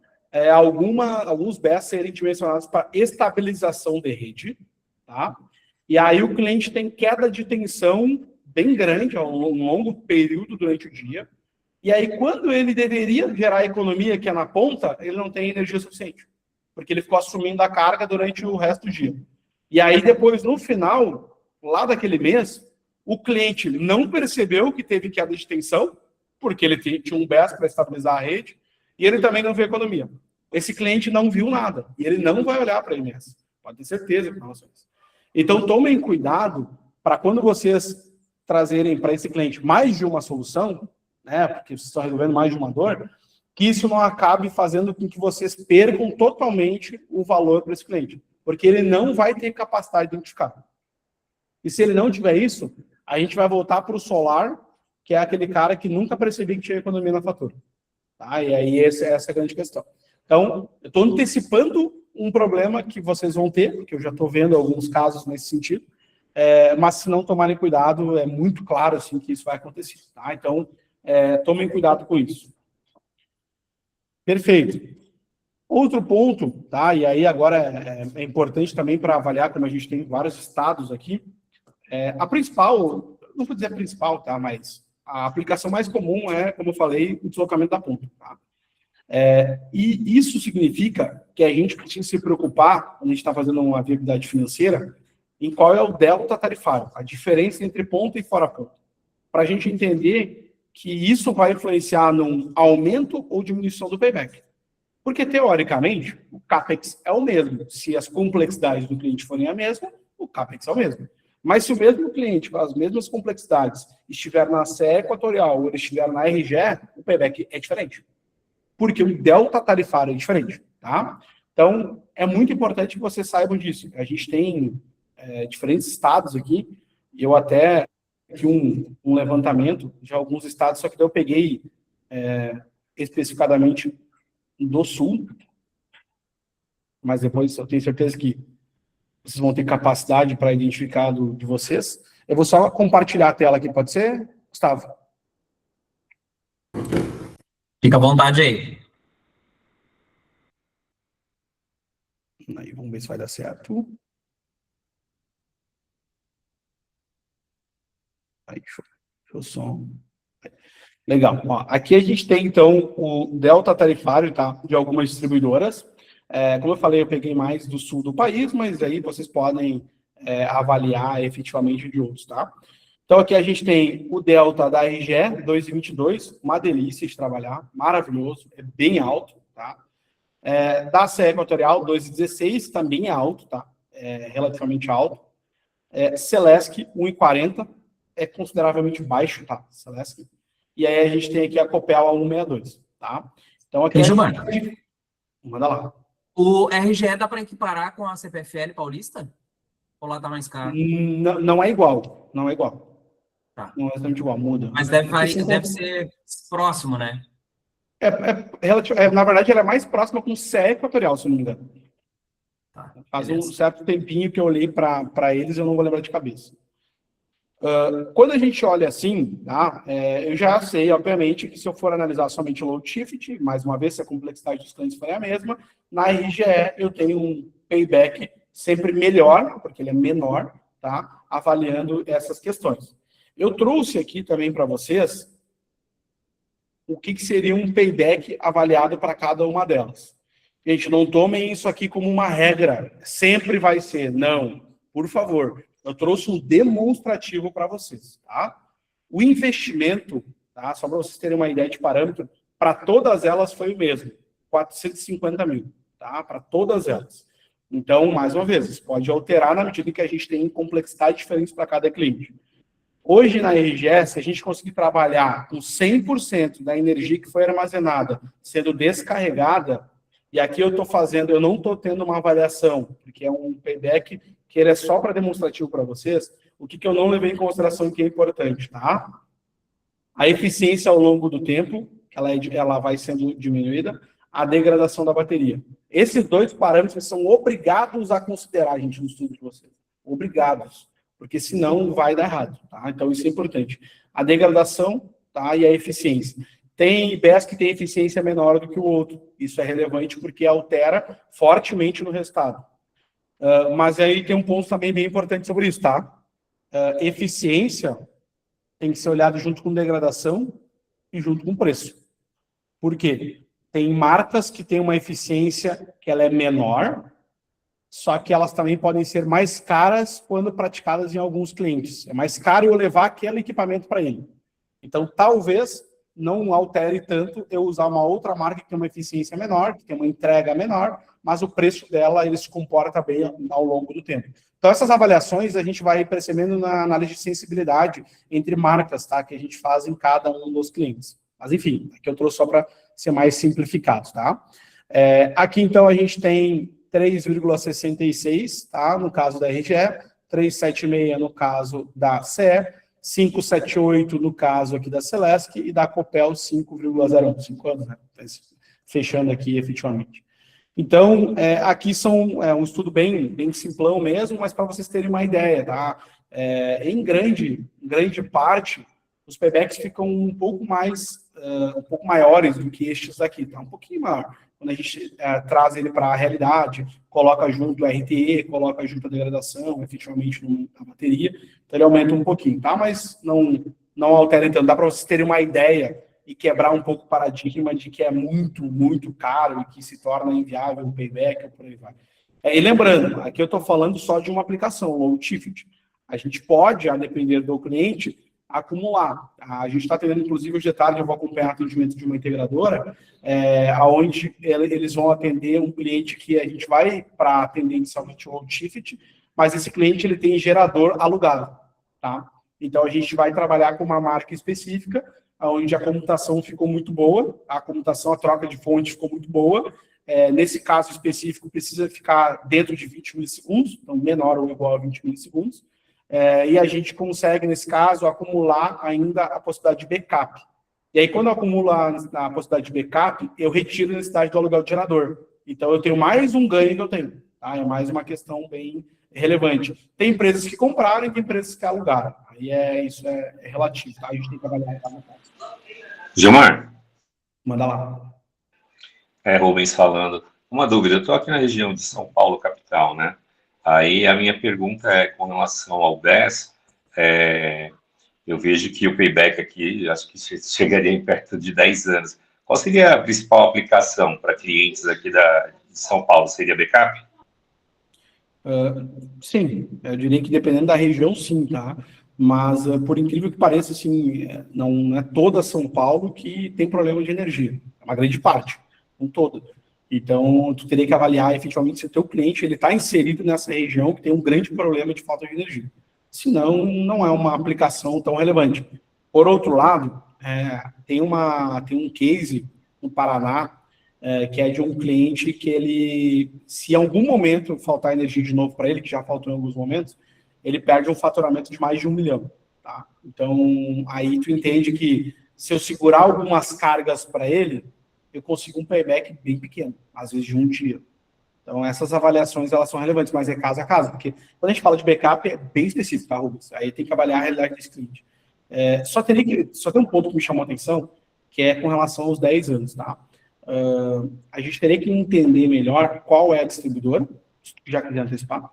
alguns BES serem dimensionados para estabilização de rede, tá? E aí o cliente tem queda de tensão bem grande, a um longo período durante o dia, e aí quando ele deveria gerar economia, que é na ponta, ele não tem energia suficiente, porque ele ficou assumindo a carga durante o resto do dia. E aí depois, no final, lá daquele mês, o cliente não percebeu que teve queda de tensão, porque ele tinha um BES para estabilizar a rede, e ele também não viu economia. Esse cliente não viu nada, e ele não vai olhar para a MS. Pode ter certeza com relação a isso. Então, tomem cuidado para quando vocês trazerem para esse cliente mais de uma solução, né, porque vocês estão resolvendo mais de uma dor, que isso não acabe fazendo com que vocês percam totalmente o valor para esse cliente, porque ele não vai ter capacidade de identificar. E se ele não tiver isso, a gente vai voltar para o solar, que é aquele cara que nunca percebeu que tinha economia na fatura. Tá? E aí essa é a grande questão. Então, eu estou antecipando um problema que vocês vão ter, porque eu já estou vendo alguns casos nesse sentido, mas se não tomarem cuidado, é muito claro assim, que isso vai acontecer. Tá? Então, tomem cuidado com isso. Perfeito. Outro ponto, tá? E aí agora é importante também para avaliar, como a gente tem vários estados aqui, a principal, não vou dizer a principal, tá? Mas a aplicação mais comum é, como eu falei, o deslocamento da ponta. Tá? E isso significa que a gente precisa se preocupar, quando a gente está fazendo uma viabilidade financeira, em qual é o delta tarifário, a diferença entre ponta e fora ponta. Para a gente entender que isso vai influenciar num aumento ou diminuição do payback. Porque, teoricamente, o CAPEX é o mesmo. Se as complexidades do cliente forem a mesma, o CAPEX é o mesmo. Mas se o mesmo cliente, com as mesmas complexidades, estiver na CE Equatorial ou ele estiver na RGE, o payback é diferente. Porque o delta tarifário é diferente. Tá? Então, é muito importante que vocês saibam disso. A gente tem diferentes estados aqui, eu até fiz um levantamento de alguns estados, só que eu peguei especificadamente do Sul, mas depois eu tenho certeza que vocês vão ter capacidade para identificar de vocês. Eu vou só compartilhar a tela aqui, pode ser, Gustavo? Fica à vontade aí. Aí, vamos ver se vai dar certo. Aí, show som. Legal. Ó, aqui a gente tem, então, o delta tarifário, tá, de algumas distribuidoras. Como eu falei, eu peguei mais do sul do país, mas aí vocês podem avaliar efetivamente de outros, tá? Então, aqui a gente tem o delta da RGE 2,22, uma delícia de trabalhar, maravilhoso, é bem alto, tá? Da CE Equatorial 2,16, também é alto, tá? Relativamente alto. Celesc 1,40, é consideravelmente baixo, tá? Celesc. E aí a gente tem aqui a Copel a 1,62, tá? Então aqui Gilmar, manda lá. o RGE dá para equiparar com a CPFL paulista? Ou lá tá mais caro? Não é igual, não é igual. Tá. Não é exatamente igual, muda. Mas deve ser próximo, né? Na verdade, ela é mais próxima com o CE Equatorial, se não me engano. Tá, Faz um beleza. certo tempinho que eu olhei para eles, eu não vou lembrar de cabeça. Quando a gente olha assim, tá, eu já sei, obviamente, que se eu for analisar somente o load shift, mais uma vez, se a complexidade dos clientes for a mesma, na RGE eu tenho um payback sempre melhor, porque ele é menor, tá, avaliando essas questões. Eu trouxe aqui também para vocês o que seria um payback avaliado para cada uma delas. Gente, não tomem isso aqui como uma regra, sempre vai ser, não, por favor. Eu trouxe um demonstrativo para vocês, tá? O investimento, tá? Só para vocês terem uma ideia de parâmetro, para todas elas foi o mesmo, 450 mil, tá? Para todas elas. Então, mais uma vez, isso pode alterar na medida que a gente tem complexidade diferente para cada cliente. Hoje, na RGE, se a gente conseguir trabalhar com 100% da energia que foi armazenada sendo descarregada, e aqui eu estou fazendo, eu não estou tendo uma avaliação, porque é um payback que ele é só para demonstrativo para vocês, o que eu não levei em consideração que é importante, tá? A eficiência ao longo do tempo, ela vai sendo diminuída, a degradação da bateria. Esses dois parâmetros são obrigados a considerar, gente, no estudo de vocês. Obrigados. Porque senão vai dar errado, tá? Então isso é importante. A degradação, tá? E a eficiência. Tem IBES que tem eficiência menor do que o outro. Isso é relevante porque altera fortemente no resultado. Mas aí tem um ponto também bem importante sobre isso, tá? Eficiência tem que ser olhado junto com degradação e junto com preço. Por quê? Tem marcas que têm uma eficiência que ela é menor, só que elas também podem ser mais caras quando praticadas em alguns clientes. É mais caro eu levar aquele equipamento para ele. Então, talvez não altere tanto eu usar uma outra marca que tem uma eficiência menor, que tem uma entrega menor, mas o preço dela ele se comporta bem ao longo do tempo. Então, essas avaliações a gente vai percebendo na análise de sensibilidade entre marcas, tá? Que a gente faz em cada um dos clientes. Mas, enfim, aqui eu trouxe só para ser mais simplificado, tá? Aqui, então, a gente tem 3,66, tá? No caso da RGE, 3,76 no caso da CE, 5,78 no caso aqui da Celesc e da Copel 5,01, 5 anos, né? Fechando aqui efetivamente. Então, aqui são um estudo bem simplão mesmo, mas para vocês terem uma ideia, tá? Em grande parte, os paybacks ficam um pouco maiores do que estes aqui, tá? Um pouquinho maior. Quando a gente traz ele para a realidade, coloca junto o RTE, coloca junto a degradação, efetivamente na bateria, então ele aumenta um pouquinho, tá? Mas não altera tanto. Dá para vocês terem uma ideia e quebrar um pouco o paradigma de que é muito, muito caro e que se torna inviável o payback, ou por aí vai. E lembrando, aqui eu estou falando só de uma aplicação, o load shift. A gente pode, a depender do cliente, acumular. A gente está tendo, inclusive, os detalhes, eu vou acompanhar o atendimento de uma integradora, onde eles vão atender um cliente que a gente vai para atender inicialmente o load shift, mas esse cliente ele tem gerador alugado, tá? Então, a gente vai trabalhar com uma marca específica, onde a comutação ficou muito boa, a troca de fonte ficou muito boa. Nesse caso específico, precisa ficar dentro de 20 milissegundos, então menor ou igual a 20 milissegundos. E a gente consegue, nesse caso, acumular ainda a possibilidade de backup. E aí, quando eu acumulo a possibilidade de backup, eu retiro a necessidade do aluguel de gerador. Então, eu tenho mais um ganho que eu tenho. Tá? É mais uma questão bem relevante. Tem empresas que compraram e tem empresas que alugaram. Aí isso é relativo, tá? A gente tem que trabalhar no caso. Gilmar. Manda lá. Rubens falando. Uma dúvida, eu estou aqui na região de São Paulo, capital, né? Aí a minha pergunta é com relação ao BES. eu vejo que o payback aqui, acho que chegaria em perto de 10 anos. Qual seria a principal aplicação para clientes aqui de São Paulo? Seria backup? Sim, eu diria que dependendo da região, sim, tá? Mas, por incrível que pareça, assim, não é toda São Paulo que tem problema de energia. É uma grande parte, não toda. Então, tu teria que avaliar efetivamente se o teu cliente está inserido nessa região que tem um grande problema de falta de energia. Senão, não é uma aplicação tão relevante. Por outro lado, tem um case no Paraná, que é de um cliente que ele, se em algum momento faltar energia de novo para ele, que já faltou em alguns momentos, ele perde um faturamento de mais de 1 milhão. Tá? Então, aí tu entende que se eu segurar algumas cargas para ele, eu consigo um payback bem pequeno, às vezes de 1 dia. Então, essas avaliações, elas são relevantes, mas é caso a caso, porque quando a gente fala de backup, é bem específico, tá, Rubens? Aí tem que avaliar a realidade desse cliente. Só tem um ponto que me chamou a atenção, que é com relação aos 10 anos, tá? A gente teria que entender melhor qual é a distribuidora, se tu já quiser antecipar.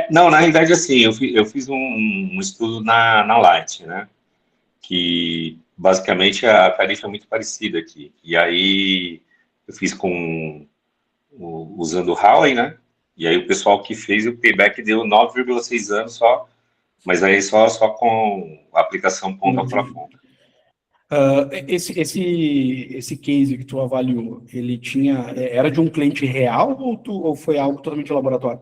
Não, na realidade, assim, eu fiz um estudo na Light, né? Que basicamente a tarifa é muito parecida aqui. E aí eu fiz usando o Huawei, né? E aí o pessoal que fez o payback deu 9,6 anos só, mas aí só com a aplicação ponta para ponta. Esse case que tu avaliou, ele era de um cliente real ou foi algo totalmente laboratório?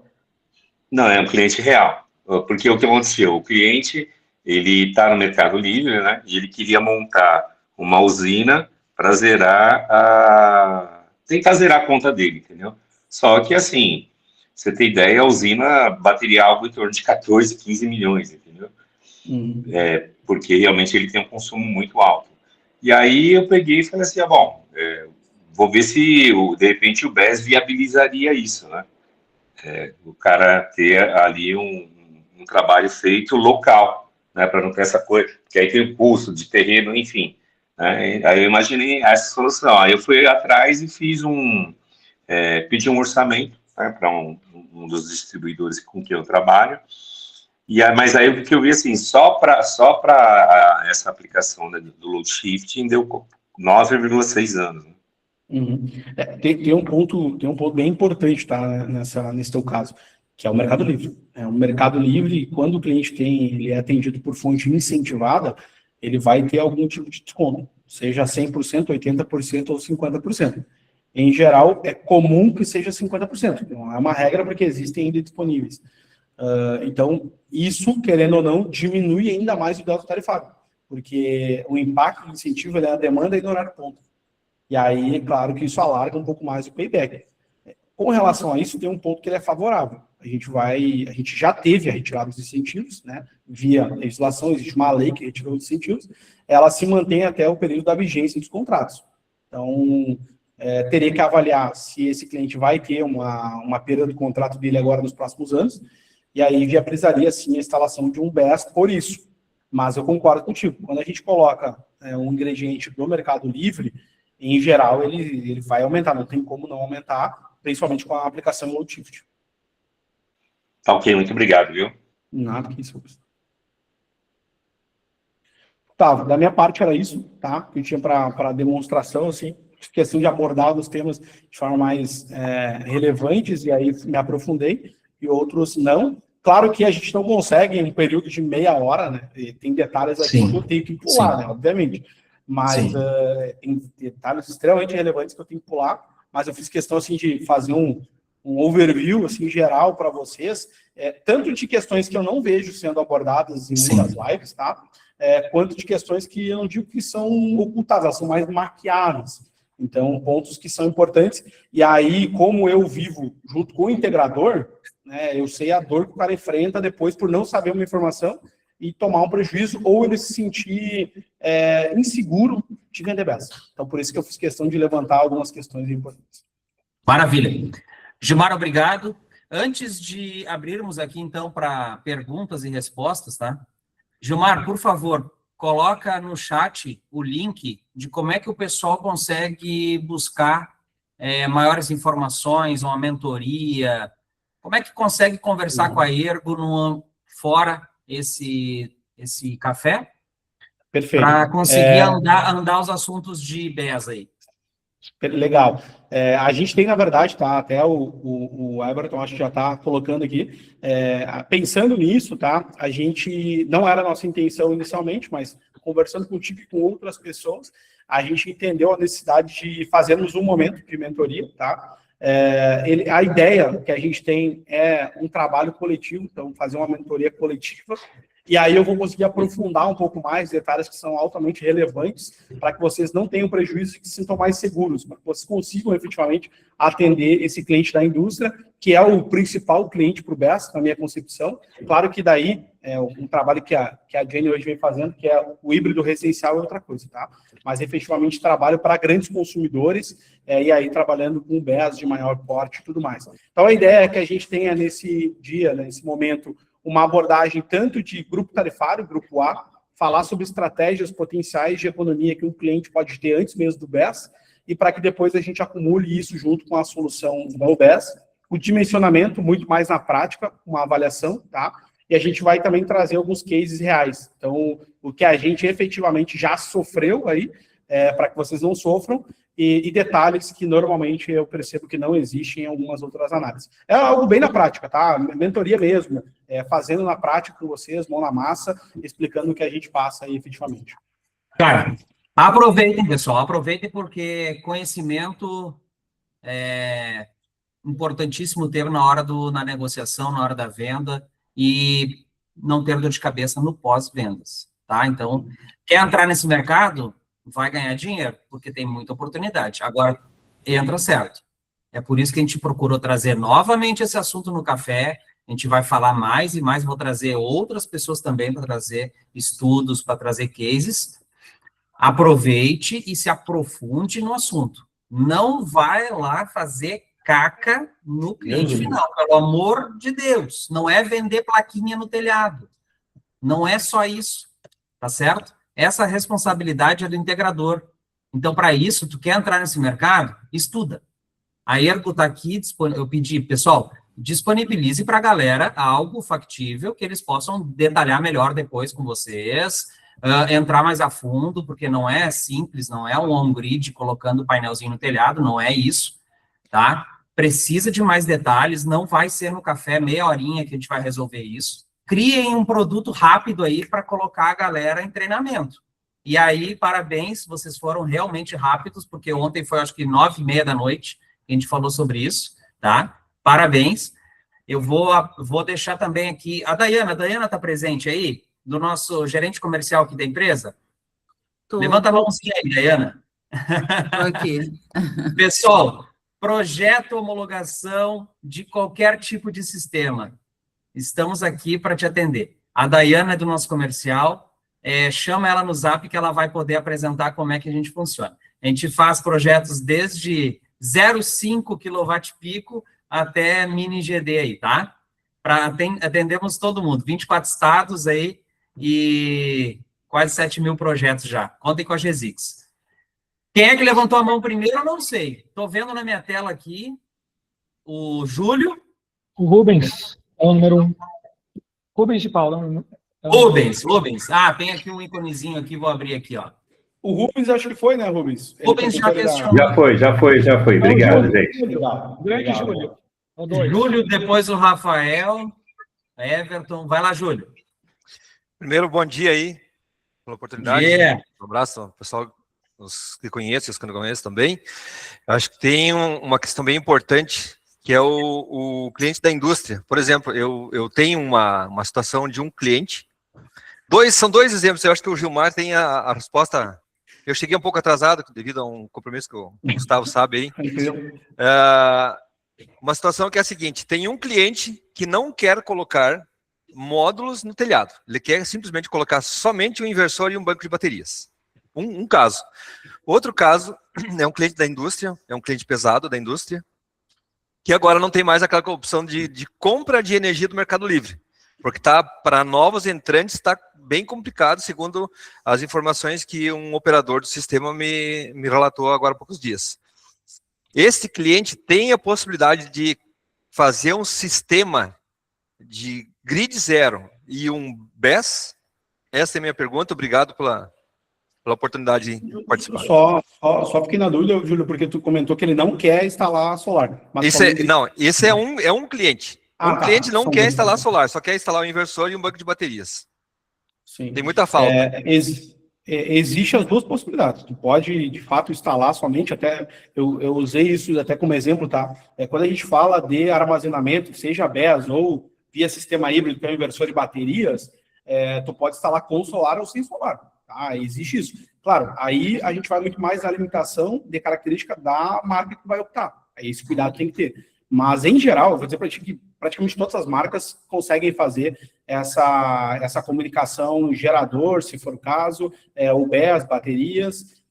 Não, é um cliente real. Porque o que aconteceu? O cliente, ele está no Mercado Livre, né? E ele queria montar uma usina para tentar zerar a conta dele, entendeu? Só que, assim, você tem ideia, a usina bateria algo em torno de 14, 15 milhões, entendeu? Porque realmente ele tem um consumo muito alto. E aí eu peguei e falei assim, vou ver se, de repente, o BES viabilizaria isso, né? O cara ter ali um trabalho feito local, né, para não ter essa coisa, que aí tem o custo de terreno, enfim. Né, aí eu imaginei essa solução. Aí eu fui atrás e pedi um orçamento, né, para um dos distribuidores com quem eu trabalho. Mas aí o que eu vi assim, só para essa aplicação, né, do load shifting deu 9,6 anos. Né? Tem um ponto bem importante, tá, nesse teu caso, que é o Mercado Livre. O Mercado Livre, quando o cliente ele é atendido por fonte incentivada, ele vai ter algum tipo de desconto, seja 100%, 80% ou 50%. Em geral, é comum que seja 50%. Não é uma regra porque existem ainda disponíveis. Então, isso, querendo ou não, diminui ainda mais o delta tarifário, porque o impacto do incentivo é a demanda e no horário ponto. E aí, é claro que isso alarga um pouco mais o payback. Com relação a isso, tem um ponto que ele é favorável. A gente já teve a retirada dos incentivos, né? Via legislação, existe uma lei que retirou os incentivos, ela se mantém até o período da vigência dos contratos. Então, teria que avaliar se esse cliente vai ter uma perda do contrato dele agora nos próximos anos, e aí viabilizaria, sim, a instalação de um BES por isso. Mas eu concordo contigo. Quando a gente coloca um ingrediente do Mercado Livre, em geral, ele vai aumentar, não tem como não aumentar, principalmente com a aplicação load shift. Tá ok, muito obrigado, viu? Nada que isso. Tá, da minha parte era isso, tá? Que eu tinha para demonstração, assim, questão de abordar os temas de forma mais relevantes, e aí me aprofundei, e outros não. Claro que a gente não consegue em um período de meia hora, né? E tem detalhes aqui que eu tenho que pular, né? Obviamente. Mas tem detalhes extremamente relevantes que eu tenho que pular, mas eu fiz questão assim, de fazer um overview assim, geral para vocês, tanto de questões que eu não vejo sendo abordadas em muitas lives, tá? Quanto de questões que eu não digo que são ocultadas, elas são mais maquiadas. Então, pontos que são importantes. E aí, como eu vivo junto com o integrador, né, eu sei a dor que o cara enfrenta depois por não saber uma informação e tomar um prejuízo, ou ele se sentir inseguro de vender BES. Então, por isso que eu fiz questão de levantar algumas questões importantes. Maravilha. Gilmar, obrigado. Antes de abrirmos aqui, então, para perguntas e respostas, tá? Gilmar, por favor, coloca no chat o link de como é que o pessoal consegue buscar maiores informações, uma mentoria, como é que consegue conversar com a Ergo fora esse café, Perfeito. para conseguir andar os assuntos de BES aí. Legal. A gente tem, na verdade, tá? Até o Everton acho que já está colocando aqui. Pensando nisso, tá? A gente não era a nossa intenção inicialmente, mas conversando contigo e com outras pessoas, a gente entendeu a necessidade de fazermos um momento de mentoria, tá? A ideia que a gente tem é um trabalho coletivo, então fazer uma mentoria coletiva. E aí eu vou conseguir aprofundar um pouco mais detalhes que são altamente relevantes para que vocês não tenham prejuízo e que se sintam mais seguros, para que vocês consigam efetivamente atender esse cliente da indústria, que é o principal cliente para o BES, na minha concepção. Claro que daí, um trabalho que a Jenny hoje vem fazendo, que é o híbrido residencial, é outra coisa, tá? Mas efetivamente trabalho para grandes consumidores, e aí trabalhando com BES de maior porte e tudo mais. Então a ideia é que a gente tenha nesse dia, nesse momento, uma abordagem tanto de grupo tarifário, grupo A, falar sobre estratégias potenciais de economia que um cliente pode ter antes mesmo do BES, e para que depois a gente acumule isso junto com a solução do BES, o dimensionamento muito mais na prática, uma avaliação, tá? E a gente vai também trazer alguns cases reais. Então, o que a gente efetivamente já sofreu aí, para que vocês não sofram, e detalhes que normalmente eu percebo que não existem em algumas outras análises. É algo bem na prática, tá? Mentoria mesmo, fazendo na prática com vocês, mão na massa, explicando o que a gente passa aí efetivamente. Cara, aproveitem, pessoal, aproveitem porque conhecimento é importantíssimo ter na negociação, na hora da venda, e não ter dor de cabeça no pós-vendas, tá? Então, quer entrar nesse mercado, vai ganhar dinheiro, porque tem muita oportunidade. Agora, entra certo. É por isso que a gente procurou trazer novamente esse assunto no café. A gente vai falar mais e mais, vou trazer outras pessoas também para trazer estudos, para trazer cases. Aproveite e se aprofunde no assunto. Não vai lá fazer caca no cliente final, pelo amor de Deus. Não é vender plaquinha no telhado. Não é só isso, tá certo? Essa responsabilidade é do integrador. Então, para isso, tu quer entrar nesse mercado? Estuda. A Ergo está aqui, eu pedi, pessoal, disponibilize para a galera algo factível que eles possam detalhar melhor depois com vocês, entrar mais a fundo, porque não é simples, não é um on-grid colocando o painelzinho no telhado, não é isso, tá? Precisa de mais detalhes, não vai ser no café meia horinha que a gente vai resolver isso. Criem um produto rápido aí para colocar a galera em treinamento. E aí, parabéns, vocês foram realmente rápidos, porque ontem foi, acho que, 9h30 da noite, que a gente falou sobre isso, tá? Parabéns. Eu vou deixar também aqui a Dayana está presente aí, do nosso gerente comercial aqui da empresa? Levanta a mãozinha aí, Dayana. Tô aqui. Pessoal, projeto homologação de qualquer tipo de sistema. Estamos aqui para te atender. A Dayana é do nosso comercial, chama ela no Zap que ela vai poder apresentar como é que a gente funciona. A gente faz projetos desde 0,5 kW até mini GD aí, tá? Atendemos todo mundo, 24 estados aí e quase 7 mil projetos já. Contem com a GESIX. Quem é que levantou a mão primeiro, eu não sei. Estou vendo na minha tela aqui o Júlio. O Rubens. É o número 1. Rubens de Paula. Rubens. Ah, tem aqui um íconezinho aqui, vou abrir aqui, ó. O Rubens, acho que foi, né, Rubens? Rubens já questionou. Já foi. Obrigado, gente. Grande Júlio. Júlio, depois o Rafael, Everton. Vai lá, Júlio. Primeiro, bom dia aí, pela oportunidade. Yeah. Um abraço ao pessoal que conhece, os que não conhecem também. Eu acho que tem uma questão bem importante, que é o cliente da indústria. Por exemplo, eu tenho uma situação de um cliente. São dois exemplos, eu acho que o Gilmar tem a resposta. Eu cheguei um pouco atrasado, devido a um compromisso que o Gustavo sabe aí. Uma situação que é a seguinte: tem um cliente que não quer colocar módulos no telhado. Ele quer simplesmente colocar somente um inversor e um banco de baterias. Um caso. Outro caso é um cliente da indústria, é um cliente pesado da indústria, que agora não tem mais aquela opção de compra de energia do Mercado Livre, porque para novos entrantes está bem complicado, segundo as informações que um operador do sistema me relatou agora há poucos dias. Esse cliente tem a possibilidade de fazer um sistema de grid zero, e um BES? Essa é a minha pergunta. Obrigado pela oportunidade de participar. Só fiquei na dúvida, Júlio, porque tu comentou que ele não quer instalar solar. Mas Esse é um cliente. Cliente não quer instalar solar, só quer instalar um inversor e um banco de baterias. Sim. Tem muita falta. Existem as duas possibilidades. Tu pode, de fato, instalar somente, até eu usei isso até como exemplo, tá? Quando a gente fala de armazenamento, seja BES ou via sistema híbrido, que é um inversor de baterias, tu pode instalar com solar ou sem solar. Tá? Existe isso. Claro, aí a gente vai muito mais na limitação de característica da marca que vai optar. Aí esse cuidado tem que ter. Mas, em geral, eu vou dizer para ti que praticamente todas as marcas conseguem fazer essa comunicação gerador, se for o caso, o BES, baterias,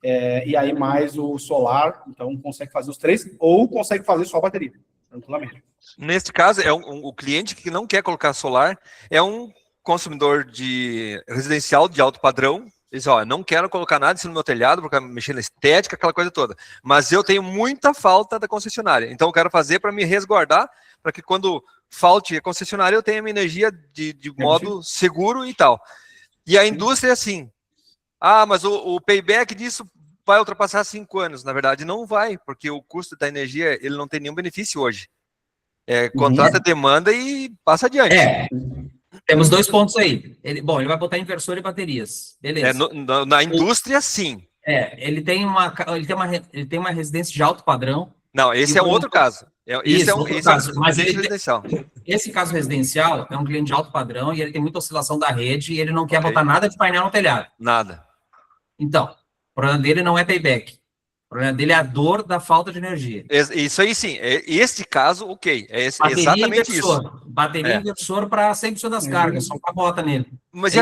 e aí mais o solar. Então, consegue fazer os três, ou consegue fazer só bateria, tranquilamente. Neste caso, o cliente que não quer colocar solar é um consumidor de residencial de alto padrão. Ele diz, não quero colocar nada no meu telhado, porque mexer na estética, aquela coisa toda. Mas eu tenho muita falta da concessionária. Então, eu quero fazer para me resguardar, para que quando falte a concessionária, eu tenha minha energia de modo seguro e tal. E a indústria é assim. Mas o payback disso vai ultrapassar 5 anos. Na verdade, não vai, porque o custo da energia ele não tem nenhum benefício hoje. Contrata demanda e passa adiante. Temos 2 pontos aí. Ele vai botar inversor e baterias. Beleza. Na indústria, sim. Ele tem uma residência de alto padrão. Não, esse é um outro caso. Esse é um cliente residencial. Esse caso residencial é um cliente de alto padrão e ele tem muita oscilação da rede e ele não quer botar nada de painel no telhado. Nada. Então, o problema dele não é payback. O problema dele é a dor da falta de energia. Isso aí sim. Este caso, ok. Exatamente isso. Bateria inversor para 100% das cargas, só para bota nele. Mas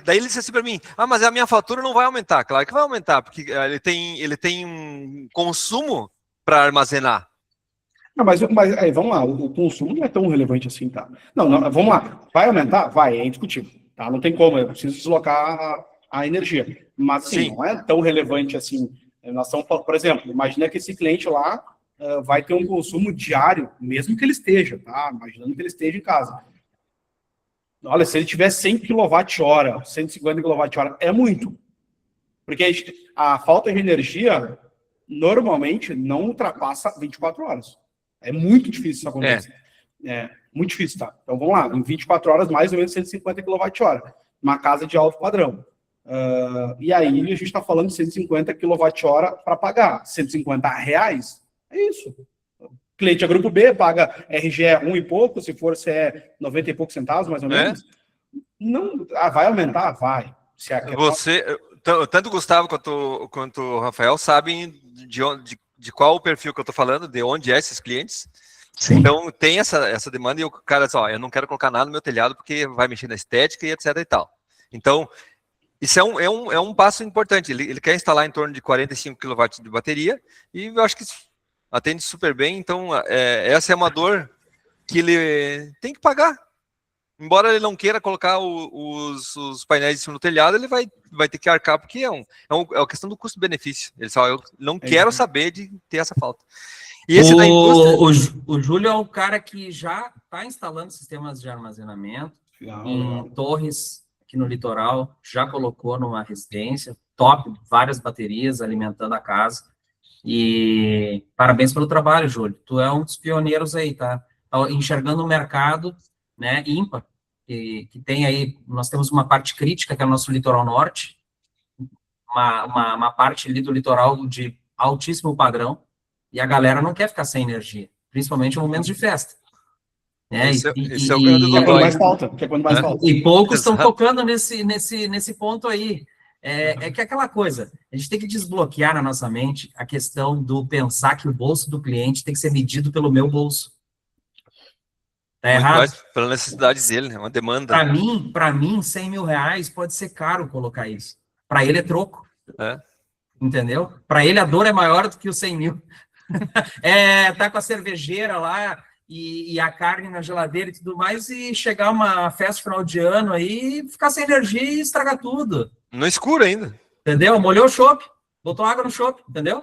daí ele disse assim para mim, mas a minha fatura não vai aumentar. Claro que vai aumentar, porque ele tem um consumo para armazenar. Não, mas vamos lá, o consumo não é tão relevante assim, tá? Não, vamos lá. Vai aumentar? Vai, é indiscutível. Tá? Não tem como, eu preciso deslocar a energia. Mas, assim, não é tão relevante assim. Nós estamos falando, por exemplo, imagina que esse cliente lá vai ter um consumo diário, mesmo que ele esteja, tá? Imaginando que ele esteja em casa. Olha, se ele tiver 100 kWh, 150 kWh, é muito. Porque a falta de energia, normalmente, não ultrapassa 24 horas. É muito difícil isso acontecer. Muito difícil, tá? Então, vamos lá. Em 24 horas, mais ou menos 150 kWh. Uma casa de alto padrão. E aí, a gente está falando de 150 kWh para pagar. R$150. É isso. O cliente é grupo B, paga RGE 1 e pouco, se for, se é 90 e poucos centavos, mais ou menos. Não, vai aumentar? Vai. Tanto o Gustavo quanto o Rafael sabem de qual o perfil que eu estou falando, de onde é esses clientes. Sim. Então, tem essa demanda e o cara diz, eu não quero colocar nada no meu telhado porque vai mexer na estética e etc e tal. Então, isso é um passo importante. Ele quer instalar em torno de 45 kW de bateria e eu acho que atende super bem. Então, essa é uma dor que ele tem que pagar. Embora ele não queira colocar os painéis em cima do telhado, ele vai ter que arcar, porque é uma questão do custo-benefício. Ele só, eu não quero saber de ter essa falta. E esse da indústria... O Júlio é o cara que já está instalando sistemas de armazenamento em torres aqui no litoral, já colocou numa residência, top, várias baterias alimentando a casa. E parabéns pelo trabalho, Júlio. Tu é um dos pioneiros aí, tá? Enxergando o mercado, né, ímpar, que tem aí, nós temos uma parte crítica, que é o nosso litoral norte, uma parte ali do litoral de altíssimo padrão, e a galera não quer ficar sem energia, principalmente em momentos de festa. Esse é o grande que é quando mais falta. Que é quando mais falta. E poucos estão tocando nesse ponto aí. É que é aquela coisa, a gente tem que desbloquear na nossa mente a questão do pensar que o bolso do cliente tem que ser medido pelo meu bolso. Tá errado? Mais pela necessidade dele, né? Uma demanda. Para mim, 100 mil reais pode ser caro colocar isso. Para ele é troco. Entendeu? Para ele a dor é maior do que os 100 mil. Tá com a cervejeira lá e a carne na geladeira e tudo mais, e chegar uma festa final de ano aí, ficar sem energia e estragar tudo. No escuro ainda. Entendeu? Molhou o chopp, botou água no chopp, entendeu?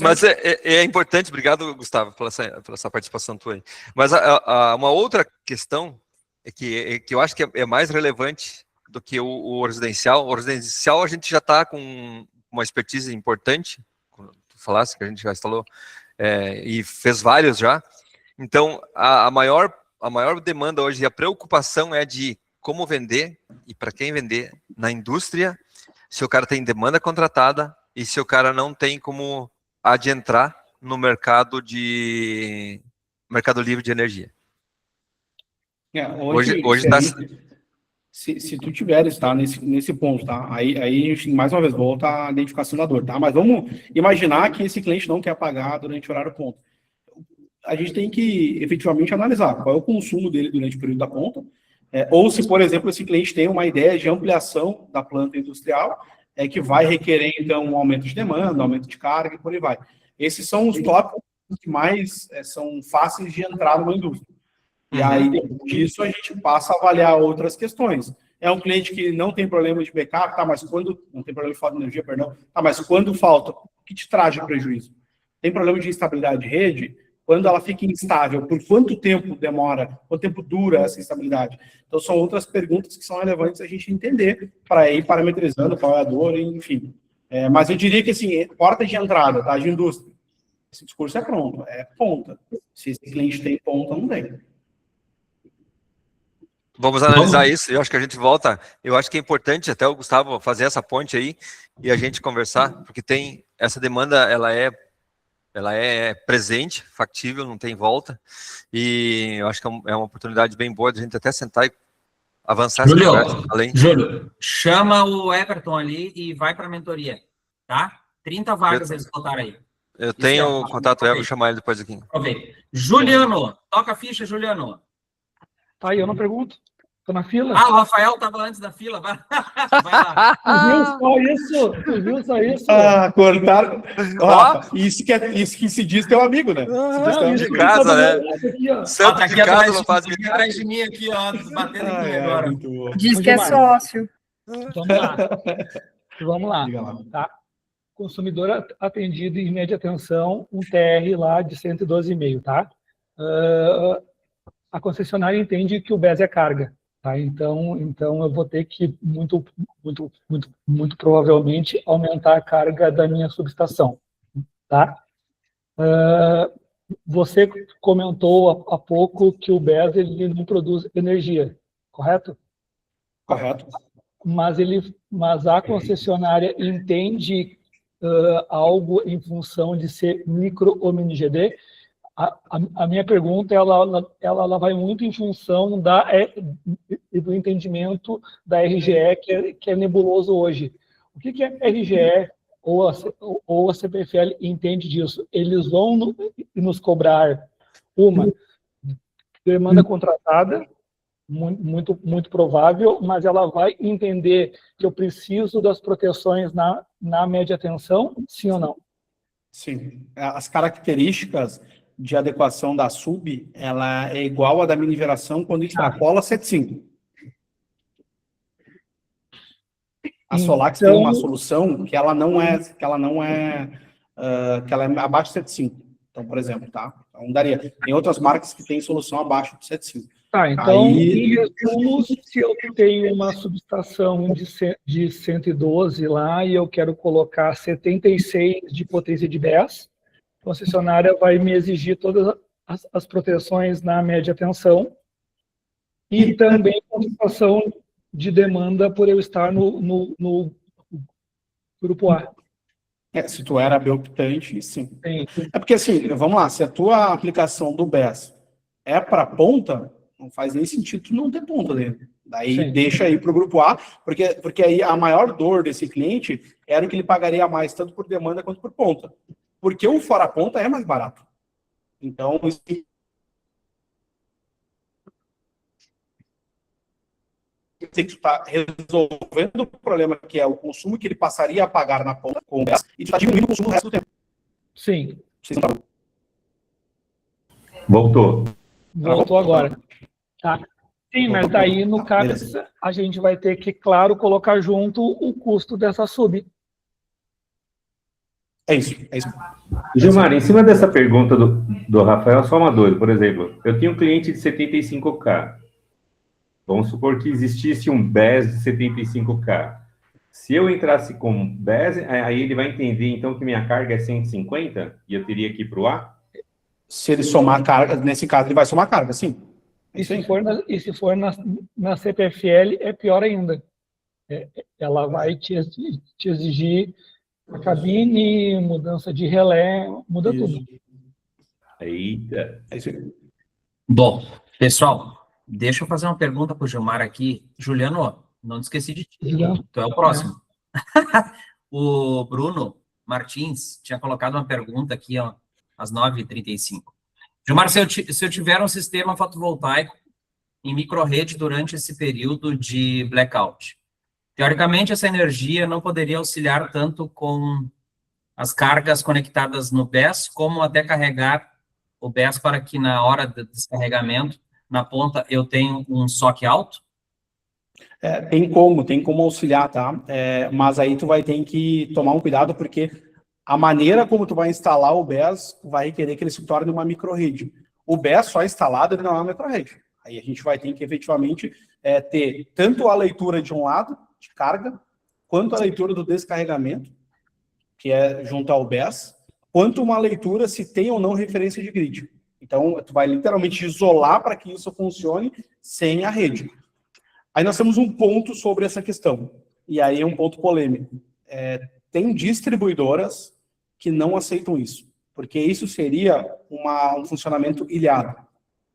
Mas é importante, obrigado, Gustavo, pela essa participação tua aí. Mas uma outra questão que eu acho que é mais relevante do que o residencial. O residencial a gente já está com uma expertise importante, como tu falasse, que a gente já instalou, e fez vários já. Então, a maior demanda hoje, a preocupação é de como vender e para quem vender na indústria, se o cara tem demanda contratada e se o cara não tem como adentrar no mercado livre de energia. Hoje está... Se tu tiveres, tá, nesse ponto, tá, aí mais uma vez, volta a identificação da dor, tá, mas vamos imaginar que esse cliente não quer pagar durante o horário ponto. A gente tem que efetivamente analisar qual é o consumo dele durante o período da ponta, ou se, por exemplo, esse cliente tem uma ideia de ampliação da planta industrial, que vai requerer, então, um aumento de demanda, um aumento de carga e por aí vai. Esses são os tópicos que mais são fáceis de entrar numa indústria. E aí, depois disso, a gente passa a avaliar outras questões. É um cliente que não tem problema de backup, tá, mas quando... Não tem problema de falta de energia, perdão. Tá, mas quando falta, o que te traz de prejuízo? Tem problema de instabilidade de rede? Quando ela fica instável, por quanto tempo demora? Quanto tempo dura essa instabilidade? Então, são outras perguntas que são relevantes a gente entender para ir parametrizando qual é a dor, enfim. Mas eu diria que, assim, porta de entrada, tá, de indústria. Esse discurso é pronto, é ponta. Se esse cliente tem ponta, não tem. Vamos analisar isso, eu acho que a gente volta, eu acho que é importante até o Gustavo fazer essa ponte aí e a gente conversar, porque tem essa demanda, ela é presente, factível, não tem volta, e eu acho que é uma oportunidade bem boa de a gente até sentar e avançar essa conversa. Júlio, chama o Everton ali e vai para a mentoria, tá? 30 vagas eles botaram aí. Eu tenho o contato, eu vou chamar ele depois aqui. Juliano, toca a ficha, Juliano. Tá aí, eu não pergunto. Tô na fila. O Rafael estava antes da fila. Vai lá. Tu viu só isso? Cortaram. Isso que se diz teu amigo, né? De casa, né? Santo de casa não faz milagre. Atrás de mim aqui, ó, batendo em mim agora. Diz que é sócio. Vamos lá. Tá? Consumidor atendido em média atenção, um TR lá de 112,5, tá? A concessionária entende que o BES é carga, tá? Então eu vou ter que, muito provavelmente, aumentar a carga da minha subestação, tá? Você comentou há pouco que o BES ele não produz energia, correto? Correto. Mas a concessionária entende algo em função de ser micro ou mini GD? A minha pergunta ela vai muito em função do entendimento da RGE, que é nebuloso hoje. O que a RGE ou a CPFL entende disso? Eles vão nos cobrar uma demanda contratada, muito provável, mas ela vai entender que eu preciso das proteções na média tensão, sim ou não? Sim. As características de adequação da sub, ela é igual à da mini geração quando extrapola 7.5. A Solax tem uma solução que ela é abaixo de 7.5. Então, por exemplo, tá? Então, daria. Tem outras marcas que têm solução abaixo de 7.5. Tá, então, em resumo, se eu tenho uma subestação de 112 lá e eu quero colocar 76 de potência de BES, a concessionária vai me exigir todas as proteções na média tensão e também compensação de demanda por eu estar no grupo A. Se tu era beoptante, sim. É porque, assim, vamos lá, se a tua aplicação do BES é para ponta, não faz nem sentido tu não ter ponta dele. Daí deixa aí para o grupo A, porque aí a maior dor desse cliente era o que ele pagaria mais, tanto por demanda quanto por ponta. Porque o fora ponta é mais barato. Então, tem que estar resolvendo o problema que é o consumo que ele passaria a pagar na ponta com o BES e está diminuindo o consumo no resto do tempo. Sim. Voltou agora. Tá. Sim, mas daí, no caso, a gente vai ter que, claro, colocar junto o custo dessa sub. É isso. Gilmar, em cima dessa pergunta do Rafael, só uma dúvida. Por exemplo, eu tenho um cliente de 75K. vamos supor que existisse um BES de 75K. Se eu entrasse com BES, aí ele vai entender, então, que minha carga é 150 e eu teria que ir para o A? Se ele somar carga, nesse caso, ele vai somar carga, sim. E se for na CPFL, é pior ainda. Ela vai te exigir a cabine, mudança de relé, muda tudo. Eita. É isso aí. Bom, pessoal, deixa eu fazer uma pergunta para o Gilmar aqui. Juliano, não te esqueci de ti. Juliano. Tu é o próximo. O Bruno Martins tinha colocado uma pergunta aqui, ó, às 9h35. Gilmar, se eu tiver um sistema fotovoltaico em microrrede durante esse período de blackout, teoricamente essa energia não poderia auxiliar tanto com as cargas conectadas no BES, como até carregar o BES para que na hora do descarregamento, na ponta, eu tenha um SOC alto? Tem como auxiliar, tá? Mas aí tu vai ter que tomar um cuidado, porque a maneira como tu vai instalar o BES vai requerer que ele se torne uma microrrede. O BES só instalado, ele não é uma microrrede. Aí a gente vai ter que, efetivamente, ter tanto a leitura de um lado, de carga, quanto a leitura do descarregamento, que é junto ao BES, quanto uma leitura se tem ou não referência de grid. Então, tu vai literalmente isolar para que isso funcione sem a rede. Aí nós temos um ponto sobre essa questão, e aí é um ponto polêmico. Tem distribuidoras que não aceitam isso, porque isso seria um funcionamento ilhado.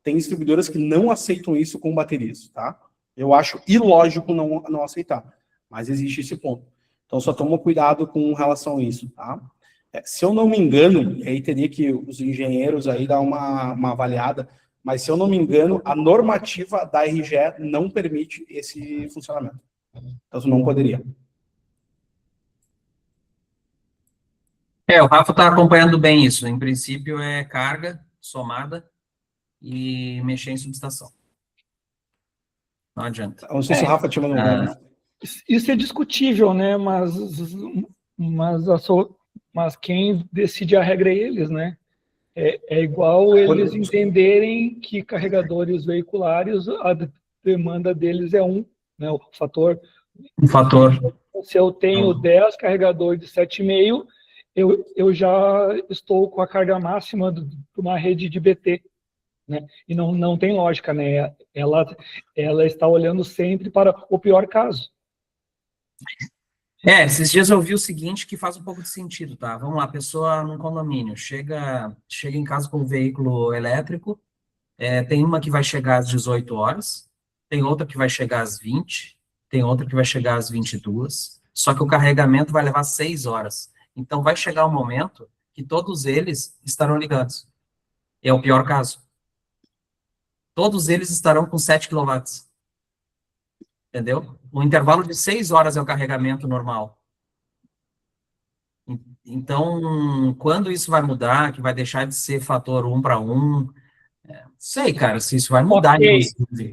Tem distribuidoras que não aceitam isso com baterias, tá? Eu acho ilógico não aceitar, mas existe esse ponto. Então, só toma cuidado com relação a isso, tá? Se eu não me engano, aí teria que os engenheiros aí dar uma avaliada, mas se eu não me engano, a normativa da RGE não permite esse funcionamento. Então, isso não poderia. O Rafa está acompanhando bem isso. Em princípio, é carga somada e mexer em subestação. Não adianta. Não sei se o Rafa tinha mandado. Isso é discutível, né? Mas quem decide a regra é eles, né? É igual eles entenderem que carregadores veiculares, a demanda deles é né? O fator. Um fator. Se eu tenho 10 carregadores de 7,5, eu já estou com a carga máxima de uma rede de BT. Né? E não tem lógica, né? Ela está olhando sempre para o pior caso. Esses dias eu vi o seguinte, que faz um pouco de sentido, tá? Vamos lá, a pessoa num condomínio, chega em casa com um veículo elétrico, tem uma que vai chegar às 18 horas, tem outra que vai chegar às 20, tem outra que vai chegar às 22, só que o carregamento vai levar 6 horas. Então, vai chegar um momento que todos eles estarão ligados. É o pior caso. Todos eles estarão com 7 kW. Entendeu? O intervalo de 6 horas é o carregamento normal. Então, quando isso vai mudar, que vai deixar de ser fator 1 para 1, sei, cara, se isso vai mudar,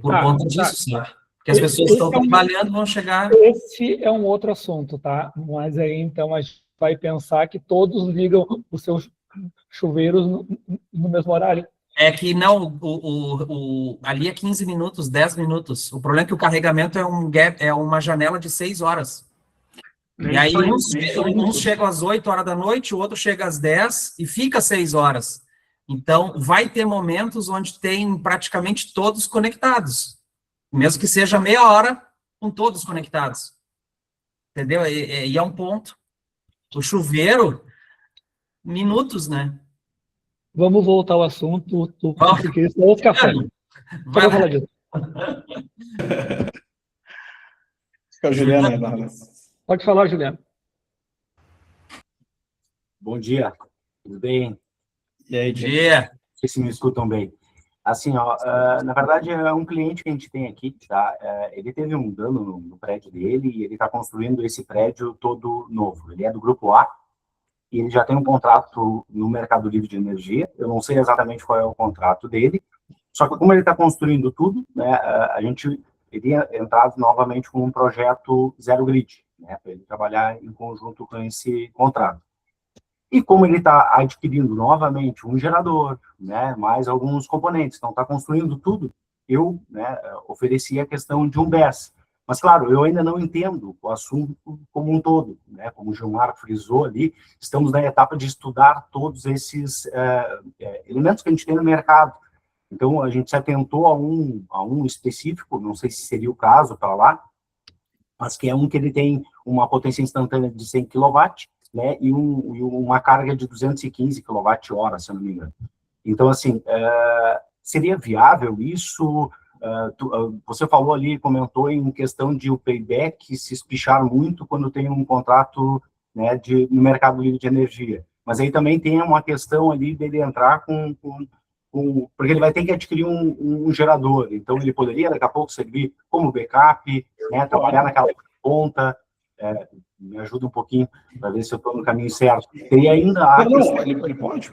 por conta disso, sabe? Porque as pessoas estão trabalhando, vão chegar... Esse é um outro assunto, tá? Mas aí, então, a gente vai pensar que todos ligam os seus chuveiros no mesmo horário. É que não, ali é 15 minutos, 10 minutos. O problema é que o carregamento é uma janela de 6 horas. E aí uns chegam às 8 horas da noite, o outro chega às 10 e fica 6 horas. Então, vai ter momentos onde tem praticamente todos conectados. Mesmo que seja meia hora, com todos conectados. Entendeu? E é um ponto. O chuveiro, minutos, né? Vamos voltar ao assunto, porque isso é outro café. Vai falar disso. Juliana. Pode falar, Juliana. Bom dia, tudo bem? E aí, dia? Não sei se me escutam bem. Assim, ó, na verdade, é um cliente que a gente tem aqui, tá? Ele teve um dano no prédio dele e ele está construindo esse prédio todo novo. Ele é do Grupo A e ele já tem um contrato no Mercado Livre de Energia. Eu não sei exatamente qual é o contrato dele, só que como ele está construindo tudo, né, a gente iria entrar novamente com um projeto zero grid, né, para ele trabalhar em conjunto com esse contrato. E como ele está adquirindo novamente um gerador, né, mais alguns componentes, então está construindo tudo, eu, né, ofereci a questão de um BES. Mas, claro, eu ainda não entendo o assunto como um todo, né? Como o Gilmar frisou ali, estamos na etapa de estudar todos esses elementos que a gente tem no mercado. Então, a gente se atentou a um específico, não sei se seria o caso para lá, mas que é um que ele tem uma potência instantânea de 100 kW, né, e uma carga de 215 kWh, se eu não me engano. Então, assim, seria viável isso? Você falou ali, comentou em questão de o payback se espichar muito quando tem um contrato, né, no mercado livre de energia. Mas aí também tem uma questão ali dele entrar porque ele vai ter que adquirir um gerador. Então, ele poderia, daqui a pouco, servir como backup, né, trabalhar naquela ponta. Me ajuda um pouquinho para ver se eu estou no caminho certo. Teria ainda ele pode.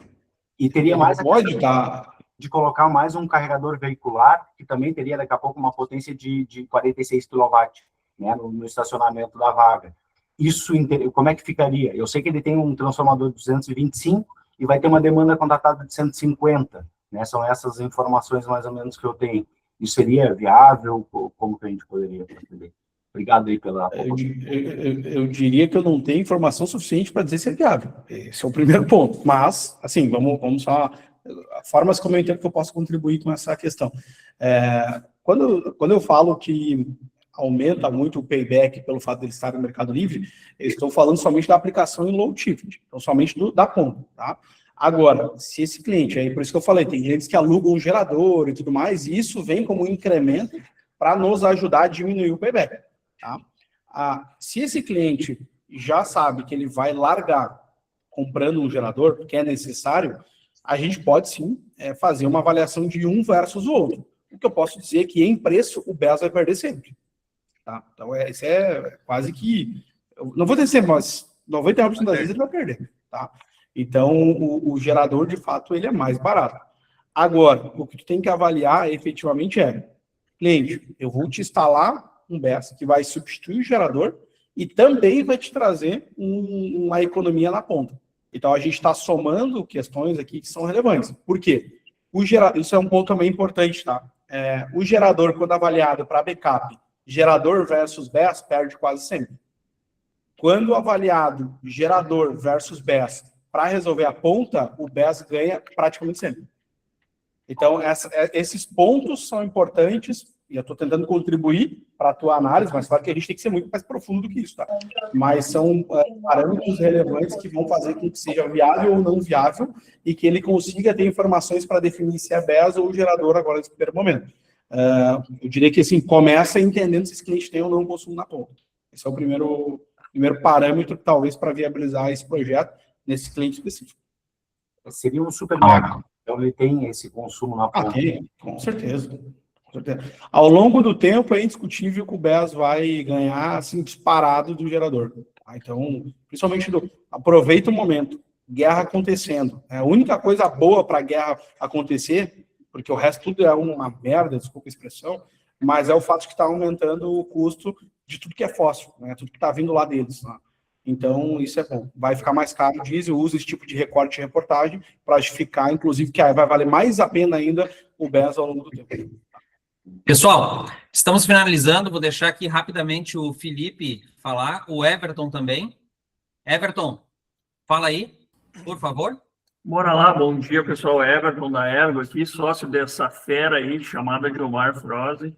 E teria mais pode estar de colocar mais um carregador veicular, que também teria daqui a pouco uma potência de 46 kW, né, no estacionamento da vaga. Isso, como é que ficaria? Eu sei que ele tem um transformador de 225 e vai ter uma demanda contratada de 150, né? São essas informações mais ou menos que eu tenho. Isso seria viável? Como que a gente poderia proceder? Obrigado aí pela... Eu diria que eu não tenho informação suficiente para dizer se é viável. Esse é o primeiro ponto. Mas, assim, vamos só... Formas como eu entendo que eu posso contribuir com essa questão. Quando eu falo que aumenta muito o payback pelo fato de ele estar no Mercado Livre, eu estou falando somente da aplicação em low ticket, então somente da ponta, tá? Agora, se esse cliente, aí por isso que eu falei, tem clientes que alugam um gerador e tudo mais, e isso vem como um incremento para nos ajudar a diminuir o payback, tá? Se esse cliente já sabe que ele vai largar comprando um gerador, que é necessário, a gente pode sim fazer uma avaliação de um versus o outro. O que eu posso dizer é que em preço o BES vai perder sempre. Tá? Então, isso é quase que... Eu não vou dizer sempre, mas 99% das vezes ele vai perder. Tá? Então, o gerador, de fato, ele é mais barato. Agora, o que tu tem que avaliar efetivamente cliente, eu vou te instalar um BES que vai substituir o gerador e também vai te trazer uma economia na ponta. Então, a gente está somando questões aqui que são relevantes. Por quê? Isso é um ponto também importante, tá? O gerador, quando avaliado para backup, gerador versus BES, perde quase sempre. Quando avaliado gerador versus BES para resolver a ponta, o BES ganha praticamente sempre. Então, esses pontos são importantes, e eu estou tentando contribuir para a tua análise, mas claro que a gente tem que ser muito mais profundo do que isso, tá? Mas são parâmetros relevantes que vão fazer com que seja viável ou não viável e que ele consiga ter informações para definir se é BES ou gerador agora nesse primeiro momento. Eu diria que, assim, começa entendendo se esse cliente tem ou não consumo na ponta. Esse é o primeiro parâmetro, talvez, para viabilizar esse projeto nesse cliente específico. Seria um supermercado. Então, ele tem esse consumo na ponta. Tem, com certeza. Ao longo do tempo, é indiscutível que o BES vai ganhar, assim, disparado do gerador. Então, principalmente, aproveita o momento, guerra acontecendo. A única coisa boa para a guerra acontecer, porque o resto tudo é uma merda, desculpa a expressão, mas é o fato de que está aumentando o custo de tudo que é fóssil, né? Tudo que está vindo lá deles. Né? Então, isso é bom. Vai ficar mais caro o diesel, usa esse tipo de recorte e reportagem para justificar, inclusive, que vai valer mais a pena ainda o BES ao longo do tempo. Pessoal, estamos finalizando. Vou deixar aqui rapidamente o Felipe falar, o Everton também. Everton, fala aí, por favor. Bora lá, bom dia, pessoal. Everton da Ergo aqui, sócio dessa fera aí, chamada Gilmar Froze,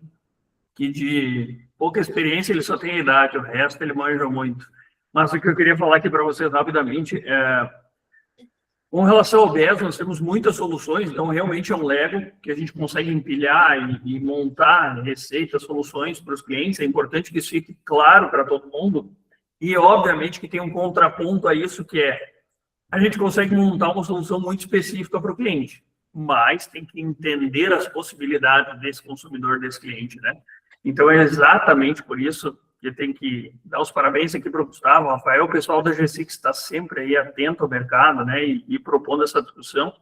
que de pouca experiência ele só tem a idade, o resto ele manja muito. Mas o que eu queria falar aqui para vocês rapidamente com relação ao BES, nós temos muitas soluções, então realmente é um Lego que a gente consegue empilhar e montar receitas, soluções para os clientes. É importante que isso fique claro para todo mundo e, obviamente, que tem um contraponto a isso, que a gente consegue montar uma solução muito específica para o cliente, mas tem que entender as possibilidades desse consumidor, desse cliente, né? Então, é exatamente por isso que tem que dar os parabéns aqui para o Gustavo, Rafael, o pessoal da G6 que está sempre aí atento ao mercado, né, e propondo essa discussão.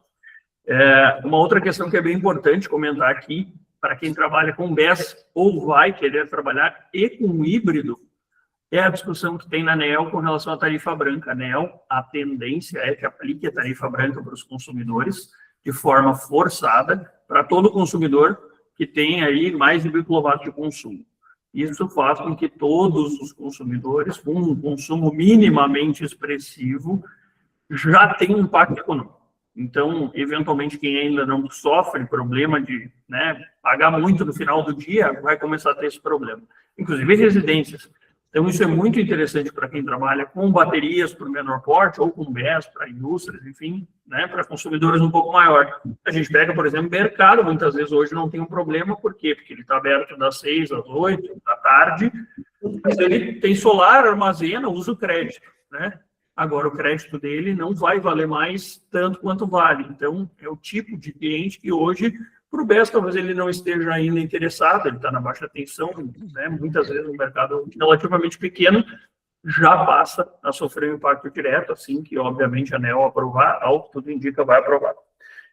Uma outra questão que é bem importante comentar aqui, para quem trabalha com BES ou vai querer trabalhar e com híbrido, é a discussão que tem na ANEEL com relação à tarifa branca. A ANEEL, a tendência é que aplique a tarifa branca para os consumidores de forma forçada, para todo consumidor que tem aí mais de 1.000 kW de consumo. Isso faz com que todos os consumidores com um consumo minimamente expressivo já tenham um impacto econômico. Então, eventualmente, quem ainda não sofre problema de, né, pagar muito no final do dia, vai começar a ter esse problema. Inclusive residências. Então, isso é muito interessante para quem trabalha com baterias por menor porte, ou com BES para indústrias, enfim, né, para consumidores um pouco maior. A gente pega, por exemplo, mercado, muitas vezes hoje não tem um problema, por quê? Porque ele está aberto das 6 às 8 da tarde, mas ele tem solar, armazena, usa o crédito, né? Agora, o crédito dele não vai valer mais tanto quanto vale. Então, é o tipo de cliente que hoje, para o BES, talvez ele não esteja ainda interessado, ele está na baixa tensão, né? Muitas vezes no mercado relativamente pequeno, já passa a sofrer um impacto direto, assim que, obviamente, a ANEEL aprovar, ao que tudo indica, vai aprovar.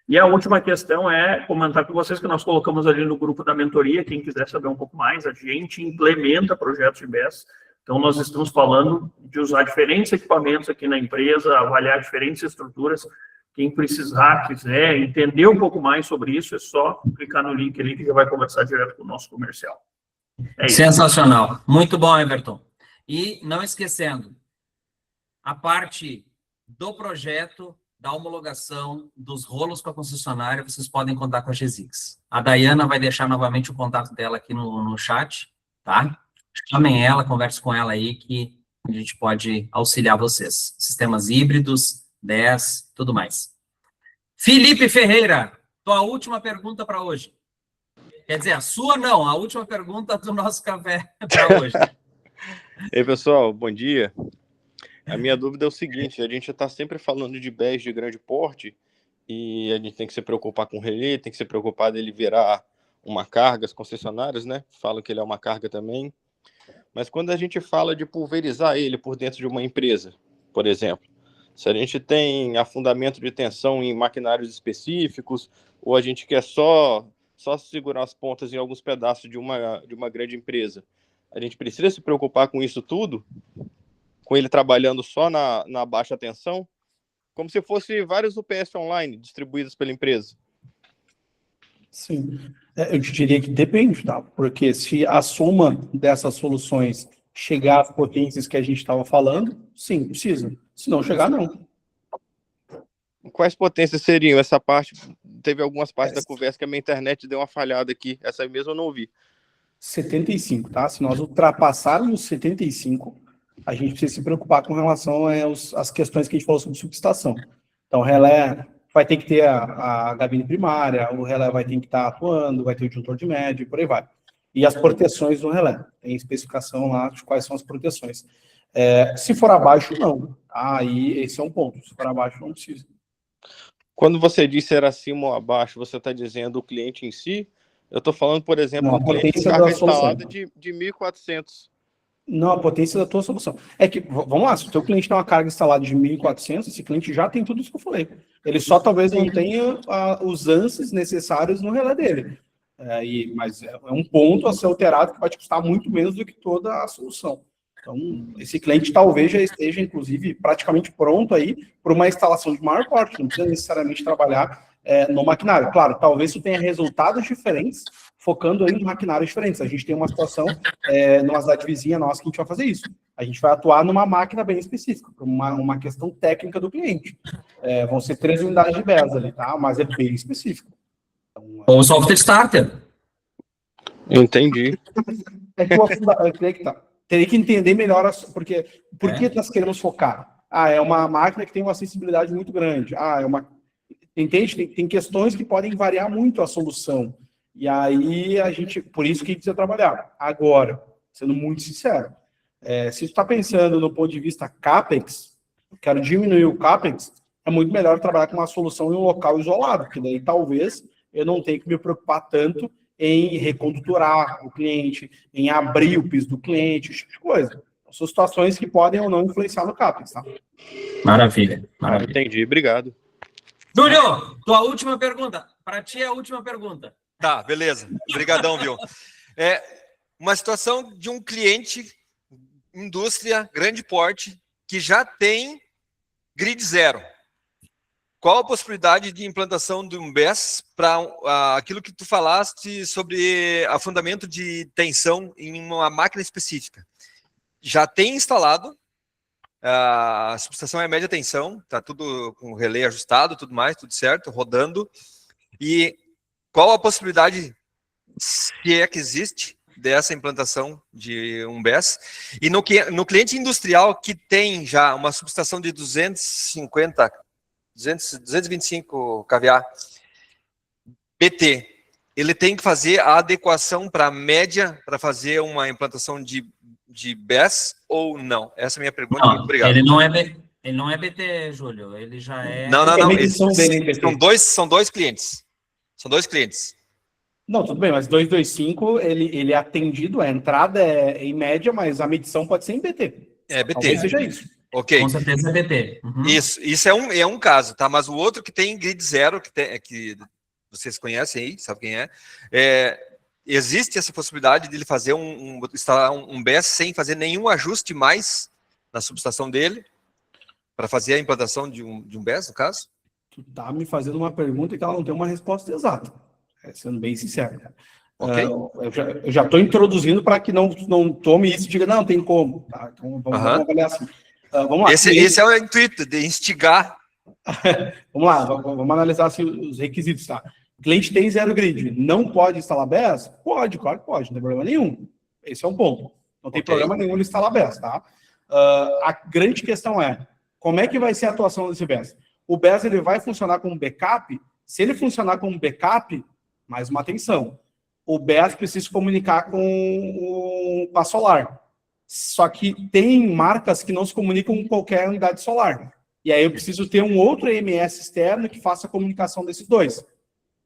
E a última questão é comentar com vocês que nós colocamos ali no grupo da mentoria, quem quiser saber um pouco mais, a gente implementa projetos de BES. Então, nós estamos falando de usar diferentes equipamentos aqui na empresa, avaliar diferentes estruturas. Quem precisar, quiser entender um pouco mais sobre isso, é só clicar no link ali que já vai conversar direto com o nosso comercial. É isso. Sensacional. Muito bom, Everton. E não esquecendo, a parte do projeto, da homologação, dos rolos com a concessionária, vocês podem contar com a GSIX. A Dayana vai deixar novamente o contato dela aqui no chat, tá? Chamem ela, converse com ela aí, que a gente pode auxiliar vocês. Sistemas híbridos, 10, tudo mais. Felipe Ferreira, tua última pergunta para hoje. Quer dizer, a sua não, a última pergunta do nosso café para hoje. Ei, pessoal, bom dia. A minha dúvida é o seguinte, a gente está sempre falando de BES de grande porte e a gente tem que se preocupar com o relé, tem que se preocupar dele virar uma carga, as concessionárias, né? Falam que ele é uma carga também. Mas quando a gente fala de pulverizar ele por dentro de uma empresa, por exemplo, se a gente tem afundamento de tensão em maquinários específicos, ou a gente quer só segurar as pontas em alguns pedaços de uma grande empresa, a gente precisa se preocupar com isso tudo, com ele trabalhando só na baixa tensão, como se fosse vários UPS online distribuídos pela empresa. Sim, eu te diria que depende, tá? Porque se a soma dessas soluções chegar às potências que a gente estava falando, sim, precisa. Se não chegar, não. Quais potências seriam? Essa parte, teve algumas partes da conversa que a minha internet deu uma falhada aqui, essa mesmo eu não ouvi. 75, tá? Se nós ultrapassarmos 75, a gente precisa se preocupar com relação às questões que a gente falou sobre subestação. Então, o relé vai ter que ter a gabine primária, o relé vai ter que estar atuando, vai ter o disjuntor de média e por aí vai. E as proteções do relé. Tem especificação lá de quais são as proteções. Se for abaixo, não. Aí esse é um ponto. Se for abaixo, não precisa. Quando você disse era acima ou abaixo, você está dizendo o cliente em si? Eu estou falando, por exemplo, não, um cliente com carga instalada de 1.400. Não, a potência da tua solução. É que, vamos lá, se o teu cliente tem uma carga instalada de 1.400, esse cliente já tem tudo isso que eu falei. Ele só talvez não tenha os ANSIs necessários no relé dele. Mas é um ponto a ser alterado que vai te custar muito menos do que toda a solução. Então, esse cliente talvez já esteja, inclusive, praticamente pronto aí para uma instalação de maior porte. Não precisa necessariamente trabalhar no maquinário. Claro, talvez isso tenha resultados diferentes, focando em maquinários diferentes. A gente tem uma situação numa cidade vizinha nossa que a gente vai fazer isso. A gente vai atuar numa máquina bem específica, uma questão técnica do cliente. Vão ser 3 unidades de BES ali, tá? Mas é bem específico. Então, ou software starter. Entendi. Teria que entender melhor, porque por que nós queremos focar? É uma máquina que tem uma sensibilidade muito grande. Entende? Tem questões que podem variar muito a solução. E aí, por isso que a gente precisa trabalhar. Agora, sendo muito sincero, se você está pensando no ponto de vista CAPEX, quero diminuir o CAPEX, é muito melhor trabalhar com uma solução em um local isolado, porque daí talvez eu não tenha que me preocupar tanto em recondutorar o cliente, em abrir o piso do cliente, esse tipo de coisa. São situações que podem ou não influenciar no CAPEX, tá? Maravilha. Entendi, obrigado. Júlio, tua última pergunta. Para ti é a última pergunta. Tá, beleza. Obrigadão, viu? Uma situação de um cliente, indústria, grande porte, que já tem grid zero. qual a possibilidade de implantação de um BESS para aquilo que tu falaste sobre afundamento de tensão em uma máquina específica? Já tem instalado, a subestação é média tensão, está tudo com o relé ajustado, tudo mais, tudo certo, rodando. E qual a possibilidade, se é que existe, dessa implantação de um BESS? E no cliente industrial que tem já uma subestação de 225 kVA BT, ele tem que fazer a adequação para a média para fazer uma implantação de BESS ou não? Essa é a minha pergunta. Não, muito obrigado. Ele não é BT, Júlio. Ele já é... Não. Dele, São dois clientes. São dois clientes. Não, tudo bem, mas 225, ele é atendido, a entrada é em média, mas a medição pode ser em BT. É BT. Talvez seja isso. Ok. Com certeza é BT. Uhum. Isso é um caso, tá? Mas o outro que tem grid zero, que vocês conhecem aí, sabe quem é, existe essa possibilidade de ele fazer instalar um BESS sem fazer nenhum ajuste mais na subestação dele, para fazer a implantação de um BESS, no caso? Tu tá me fazendo uma pergunta que ela não tem uma resposta exata, sendo bem sincero. Ok. Eu já estou introduzindo para que não tome isso e diga, não, tem como. Tá? Então vamos avaliar assim. Vamos lá. Esse é o intuito, de instigar. Vamos lá, vamos analisar assim, os requisitos, tá? O cliente tem zero grid, não pode instalar BESS? Pode, claro que pode, não tem problema nenhum. Esse é um ponto. Não tem problema nenhum ele instalar BESS, tá? A grande questão é, como é que vai ser a atuação desse BESS? O BESS ele vai funcionar como backup. Se ele funcionar como backup, mais uma atenção, o BESS precisa se comunicar com a solar. Só que tem marcas que não se comunicam com qualquer unidade solar. E aí eu preciso ter um outro EMS externo que faça a comunicação desses dois.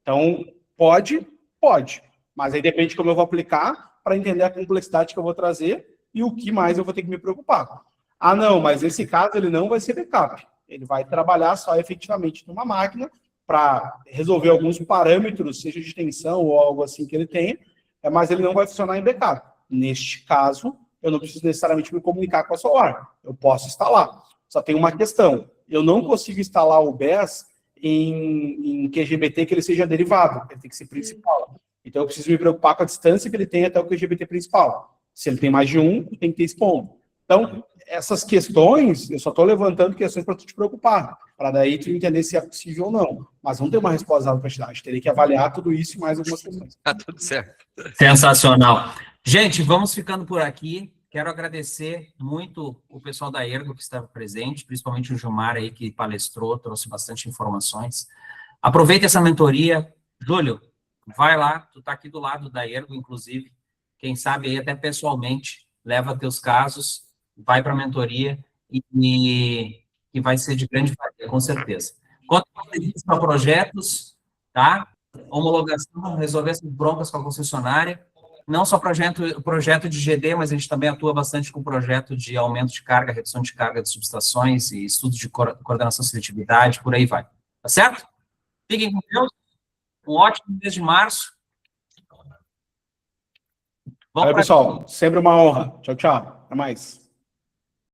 Então, pode, mas aí depende de como eu vou aplicar para entender a complexidade que eu vou trazer e o que mais eu vou ter que me preocupar. Ah, não, mas nesse caso ele não vai ser backup. Ele vai trabalhar só efetivamente numa máquina para resolver alguns parâmetros, seja de tensão ou algo assim que ele tenha, mas ele não vai funcionar em backup. Neste caso, eu não preciso necessariamente me comunicar com a solar. Eu posso instalar. Só tem uma questão. Eu não consigo instalar o BESS em QGBT que ele seja derivado, ele tem que ser principal. Então eu preciso me preocupar com a distância que ele tem até o QGBT principal. Se ele tem mais de um, tem que ter esse ponto. Então, essas questões, eu só estou levantando questões para tu te preocupar, para daí tu entender se é possível ou não. Mas não tem uma resposta para te dar, a gente teria que avaliar tudo isso e mais algumas questões. Tá tudo certo. Sensacional. Gente, vamos ficando por aqui. Quero agradecer muito o pessoal da Ergo que estava presente, principalmente o Gilmar aí que palestrou, trouxe bastante informações. Aproveite essa mentoria. Júlio, vai lá, tu está aqui do lado da Ergo, inclusive. Quem sabe aí até pessoalmente, leva teus casos, vai para a mentoria e vai ser de grande valia, com certeza. Conta para projetos, tá? Homologação, resolver essas broncas com a concessionária. Não só projeto de GD, mas a gente também atua bastante com projeto de aumento de carga, redução de carga de subestações e estudos de coordenação de seletividade, por aí vai. Tá certo? Fiquem com Deus. Um ótimo mês de março. Valeu, pessoal. Sempre uma honra. Tchau, tchau. Até mais.